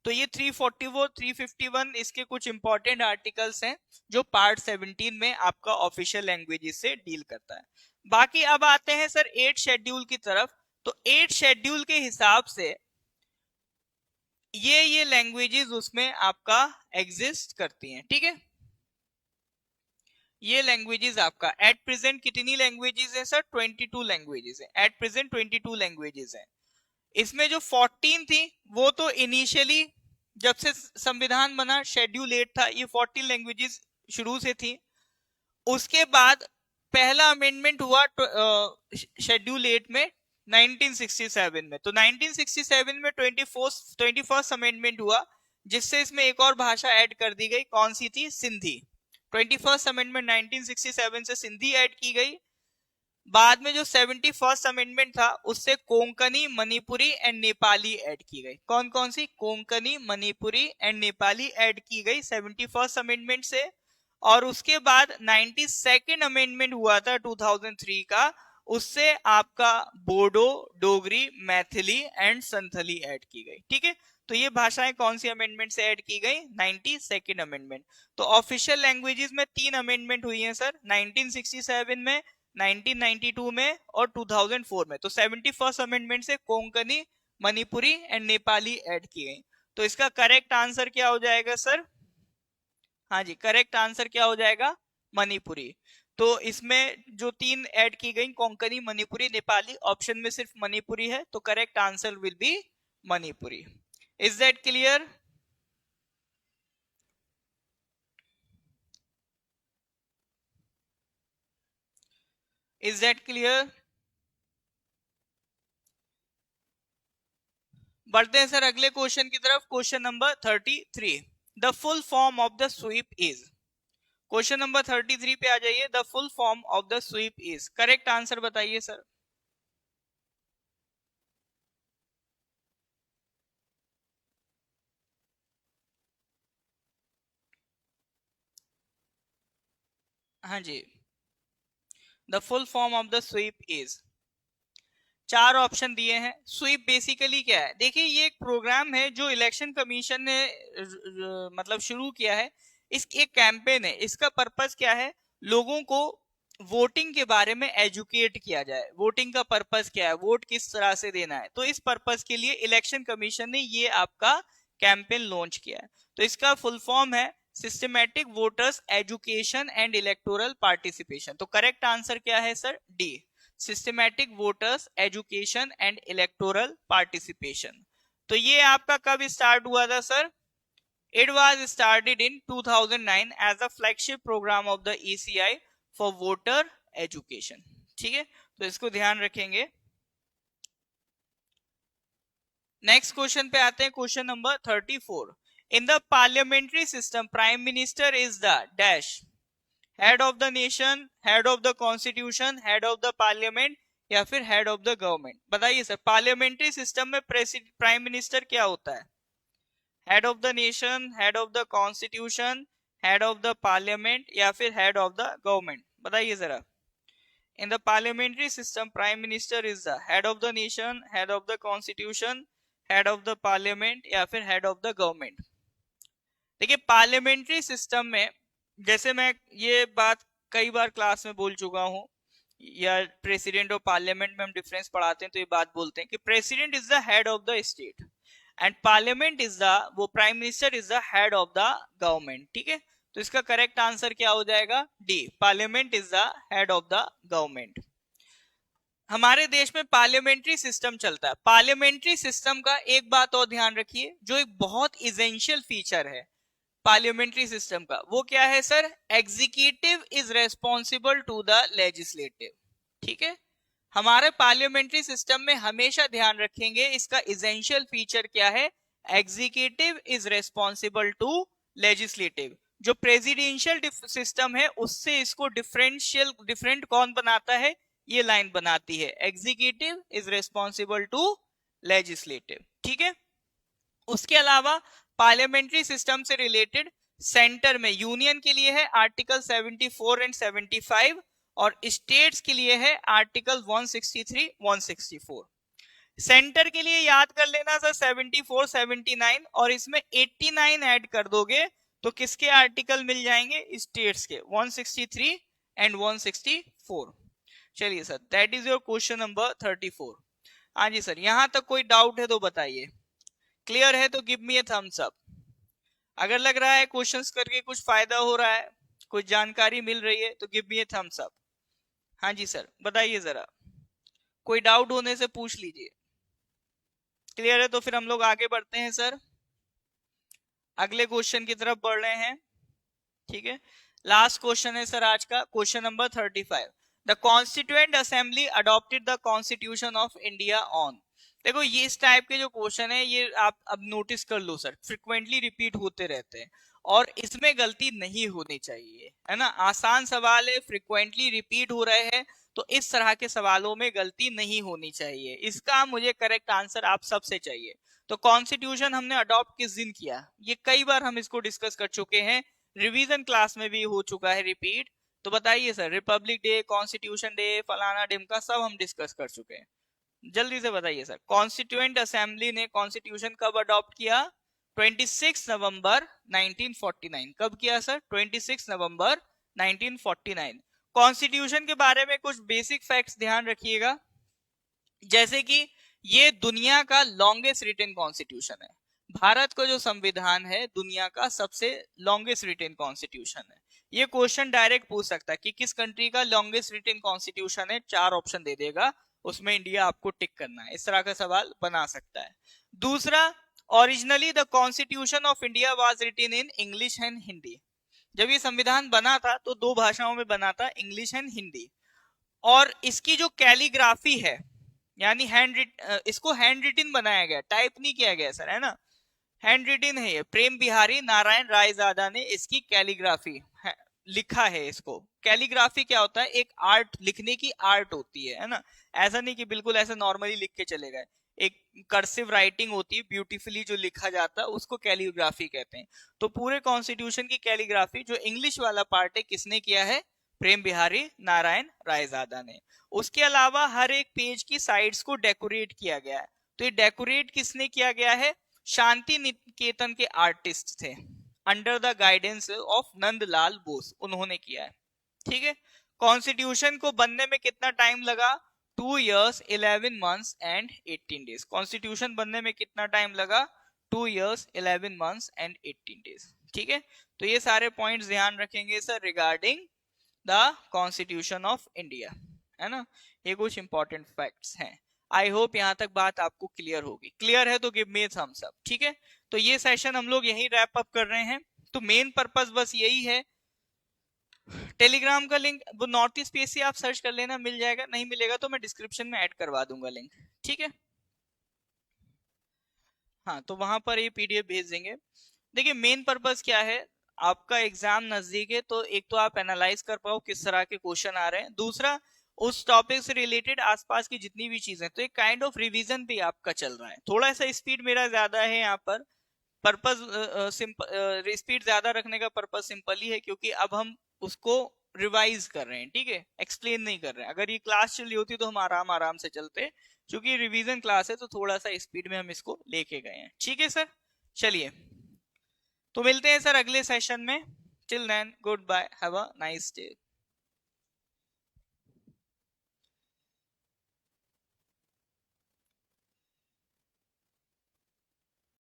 तो ये 344 351 इसके कुछ इंपॉर्टेंट आर्टिकल्स हैं जो पार्ट 17 में आपका ऑफिशियल लैंग्वेजेस से डील करता है। बाकी अब आते हैं सर 8 शेड्यूल की तरफ। तो 8 शेड्यूल के हिसाब से ये लैंग्वेजेस उसमें आपका एग्जिस्ट करती हैं। ठीक है, ये लैंग्वेजेस आपका एट प्रेजेंट कितनी लैंग्वेजेस है सर, 22 लैंग्वेजेस है। एट प्रेजेंट 22 लैंग्वेजेस है। इसमें जो 14 थी वो तो इनिशियली जब से संविधान बना शेड्यूल 8 था, ये 14 लैंग्वेजेस शुरू से थी। उसके बाद पहला अमेंडमेंट हुआ शेड्यूल 8 में 1967 में। तो 1967 में 21st अमेंडमेंट हुआ, जिससे इसमें एक और भाषा ऐड कर दी गई। कौन सी थी, सिंधी। 21st अमेंडमेंट 1967 से सिंधी ऐड की गई। बाद में जो 71st अमेंडमेंट था उससे कोंकणी, मणिपुरी एंड नेपाली ऐड की गई। कौन कौन सी, कोंकणी, मणिपुरी एंड नेपाली ऐड की गई 71st अमेंडमेंट से। और उसके बाद 92nd अमेंडमेंट हुआ था 2003 का, उससे आपका बोडो, डोगरी, मैथिली एंड संथली ऐड की गई। ठीक है, तो ये भाषाएं कौन सी अमेंडमेंट से ऐड की गई, 92nd अमेंडमेंट। तो ऑफिशियल लैंग्वेजेस में 3 अमेंडमेंट हुई हैं सर, 1967 में, 1992 में और 2004 में। तो 71st अमेंडमेंट से कोंकणी, मणिपुरी एंड नेपाली ऐड की गई। तो इसका करेक्ट आंसर क्या हो जाएगा सर, हाँ जी, करेक्ट आंसर क्या हो जाएगा, मणिपुरी। तो इसमें जो 3 ऐड की गई, कोंकणी, मणिपुरी, नेपाली, ऑप्शन में सिर्फ मणिपुरी है, तो correct answer will be Manipuri. Is that clear? Is that clear? बढ़ते हैं सर अगले क्वेश्चन की तरफ। Question number 33, the full form of the SVEEP is. Question number 33 पे आ जाइए। The full form of the SVEEP is, correct answer बताइए सर। हाँ जी, the full form of the SVEEP is, 4 option दिए हैं। स्वीप बेसिकली क्या है, देखिए ये एक प्रोग्राम है जो इलेक्शन कमीशन ने मतलब शुरू किया है। इस एक कैंपेन है। इसका पर्पस क्या है, लोगों को वोटिंग के बारे में एजुकेट किया जाए। वोटिंग का पर्पस क्या है, वोट किस तरह से देना है, तो इस पर्पस के लिए इलेक्शन कमीशन ने ये आपका कैंपेन लॉन्च किया है। तो इसका फुल फॉर्म है systematic voters education and electoral participation. तो करेक्ट आंसर क्या है sir, D, systematic voters education and electoral participation. तो ये आपका कब स्टार्ट हुआ था sir, it was started in 2009 as a flagship programme of the ECI for voter education. ठीक है, तो इसको ध्यान रखेंगे। नेक्स्ट क्वेश्चन पे आते हैं, question number 34, in the parliamentary system prime minister is the dash, head of the nation, head of the constitution, head of the parliament या फिर हेड ऑफ द गवर्नमेंट। बताइए सर, पार्लियामेंट्री सिस्टम में प्राइम मिनिस्टर क्या होता है, head of the nation, head of the constitution, head of the parliament या फिर हेड ऑफ द गवर्नमेंट। बताइए जरा। In the parliamentary system prime minister is the head of the nation, head of the constitution, head of the parliament या फिर हेड ऑफ द गवर्नमेंट। देखिए पार्लियामेंट्री सिस्टम में, जैसे मैं ये बात कई बार क्लास में बोल चुका हूं, या प्रेसिडेंट और पार्लियामेंट में हम डिफरेंस पढ़ाते हैं तो ये बात बोलते हैं कि president is the head of the state and parliament is the, वो prime minister is the head of the government. ठीक है, तो इसका करेक्ट आंसर क्या हो जाएगा? D, parliament is the head of the government. हमारे देश में पार्लियामेंट्री सिस्टम चलता है। पार्लियामेंट्री सिस्टम का एक बात और ध्यान रखिए, जो एक बहुत इसेंशियल फीचर है पार्लियामेंट्री सिस्टम का, वो क्या है sir? Executive is responsible to the legislative. ठीक है, हमारे पार्लियामेंट्री सिस्टम में हमेशा ध्यान रखेंगे इसका इसेंशियल फीचर क्या है? Executive is responsible to legislative. जो प्रेसिडेंशियल सिस्टम है उससे इसको डिफरेंट कौन बनाता है? ये लाइन बनाती है, executive is responsible to legislative. ठीक है, उसके अलावा पार्लियामेंट्री सिस्टम से रिलेटेड सेंटर में यूनियन के लिए है आर्टिकल 74 एंड 75 और स्टेट्स के लिए है आर्टिकल 163 164। सेंटर के लिए याद कर लेना सर 74 79 और इसमें 89 ऐड कर दोगे तो किसके आर्टिकल मिल जाएंगे? स्टेट्स के 163 एंड 164। चलिए sir, that is your question number 34। हाँ जी सर, यहां तक कोई डाउट है तो बताइए। क्लियर है तो गिव मी ए थम्स अप। अगर लग रहा है क्वेश्चंस करके कुछ फायदा हो रहा है, कुछ जानकारी मिल रही है तो गिव मी ए थम्स अप। हाँ जी सर, बताइए जरा, कोई डाउट होने से पूछ लीजिए। क्लियर है तो फिर हम लोग आगे बढ़ते हैं सर, अगले क्वेश्चन की तरफ बढ़ रहे हैं। ठीक है, लास्ट क्वेश्चन है सर आज का, question number 35। The constituent assembly adopted the constitution of India on. देखो ये इस टाइप के जो क्वेश्चन है ये आप अब नोटिस कर लो सर, फ्रिक्वेंटली रिपीट होते रहते हैं और इसमें गलती नहीं होनी चाहिए, है ना। आसान सवाल है, फ्रिक्वेंटली रिपीट हो रहे हैं, तो इस तरह के सवालों में गलती नहीं होनी चाहिए। इसका मुझे करेक्ट आंसर आप सबसे चाहिए। तो कॉन्स्टिट्यूशन हमने अडॉप्ट किस दिन किया? ये कई बार हम इसको डिस्कस कर चुके हैं, रिवीजन क्लास में भी हो चुका है रिपीट। तो बताइए sir, Republic day, constitution day, फलाना डिमका सब हम डिस्कस कर चुके हैं। जल्दी से बताइए सर, कॉन्स्टिट्यूएंट असेंबली ने कॉन्स्टिट्यूशन कब अडॉप्ट किया? 26 नवंबर 1949। कब किया सर? 26 नवंबर 1949। कॉन्स्टिट्यूशन के बारे में कुछ बेसिक फैक्ट्स ध्यान रखिएगा, जैसे कि ये दुनिया का लॉन्गेस्ट रिटन कॉन्स्टिट्यूशन है। भारत का जो संविधान है दुनिया का सबसे लॉन्गेस्ट रिटन कॉन्स्टिट्यूशन है। ये क्वेश्चन डायरेक्ट पूछ सकता है कि किस कंट्री का लॉन्गेस्ट रिटन कॉन्स्टिट्यूशन है, 4 ऑप्शन दे देगा, उसमें इंडिया आपको टिक करना है। इस तरह का सवाल बना सकता है। दूसरा, originally the constitution of India was written in English and Hindi. जब ये संविधान बना था तो 2 भाषाओं में बना था, इंग्लिश एंड हिंदी। और इसकी जो कैलीग्राफी है, यानी इसको हैंड रिटन बनाया गया, टाइप नहीं किया गया सर, है ना, हैंड रिटन है ये। प्रेम बिहारी नारायण रायजादा ने इसकी कैलीग्राफी लिखा है। इसको कैलीग्राफी क्या होता है? एक आर्ट, लिखने की आर्ट होती है ना। ऐसा नहीं कि बिल्कुल ऐसे नॉर्मली लिख के चले गए, एक कर्सिव राइटिंग होती है, ब्यूटीफुली जो लिखा जाता है उसको कैलीग्राफी कहते हैं। तो पूरे कॉन्स्टिट्यूशन की कैलीग्राफी जो इंग्लिश वाला पार्ट है किसने किया है? प्रेम बिहारी नारायण रायजादा ने। उसके अलावा हर एक पेज की साइड्स को डेकोरेट किया गया है। तो ये डेकोरेट किसने किया गया है? शांति निकेतन के आर्टिस्ट थे, under the guidance of Nandlal Bose, उन्होंने किया है। ठीक है, कॉन्स्टिट्यूशन को बनने में कितना टाइम लगा? 2 years 11 months and 18 days। Constitution बनने में कितना टाइम लगा? 2 years 11 months and 18 days। ठीक है, तो ये सारे पॉइंट्स ध्यान रखेंगे sir regarding the constitution of India, है ना। ये कुछ इंपॉर्टेंट फैक्ट्स हैं। आई होप यहाँ तक बात आपको क्लियर होगी। क्लियर है तो गिव मी थम्स अप। ठीक है, तो ये सेशन हम लोग यही रैप अप कर रहे हैं। तो मेन पर्पस बस यही है। टेलीग्राम का लिंक वो नॉर्थ ईस्ट पीएससी आप सर्च कर लेना, मिल जाएगा, नहीं मिलेगा तो मैं डिस्क्रिप्शन में ऐड करवा दूंगा लिंक। ठीक है, हाँ, तो वहां पर ये पीडीएफ भेज देंगे। देखिए मेन पर्पस क्या है, आपका एग्जाम नजदीक है तो एक तो आप एनालाइज कर पाओ किस तरह के क्वेश्चन आ रहे हैं, दूसरा उस टॉपिक से रिलेटेड आसपास की जितनी भी चीजें, तो एक काइंड ऑफ रिवीजन भी आपका चल रहा है। थोड़ा सा स्पीड मेरा ज्यादा है यहाँ पर, पर्पस स्पीड ज्यादा रखने का पर्पस सिंपल ही है क्योंकि अब हम उसको रिवाइज कर रहे हैं। ठीक है, एक्सप्लेन नहीं कर रहे हैं। अगर ये क्लास चली होती तो हम आराम आराम से चलते, क्योंकि रिवीजन क्लास है तो थोड़ा सा स्पीड में हम इसको लेके गए हैं। ठीक है सर, चलिए तो मिलते हैं सर अगले सेशन में। Till then good bye, have a nice day.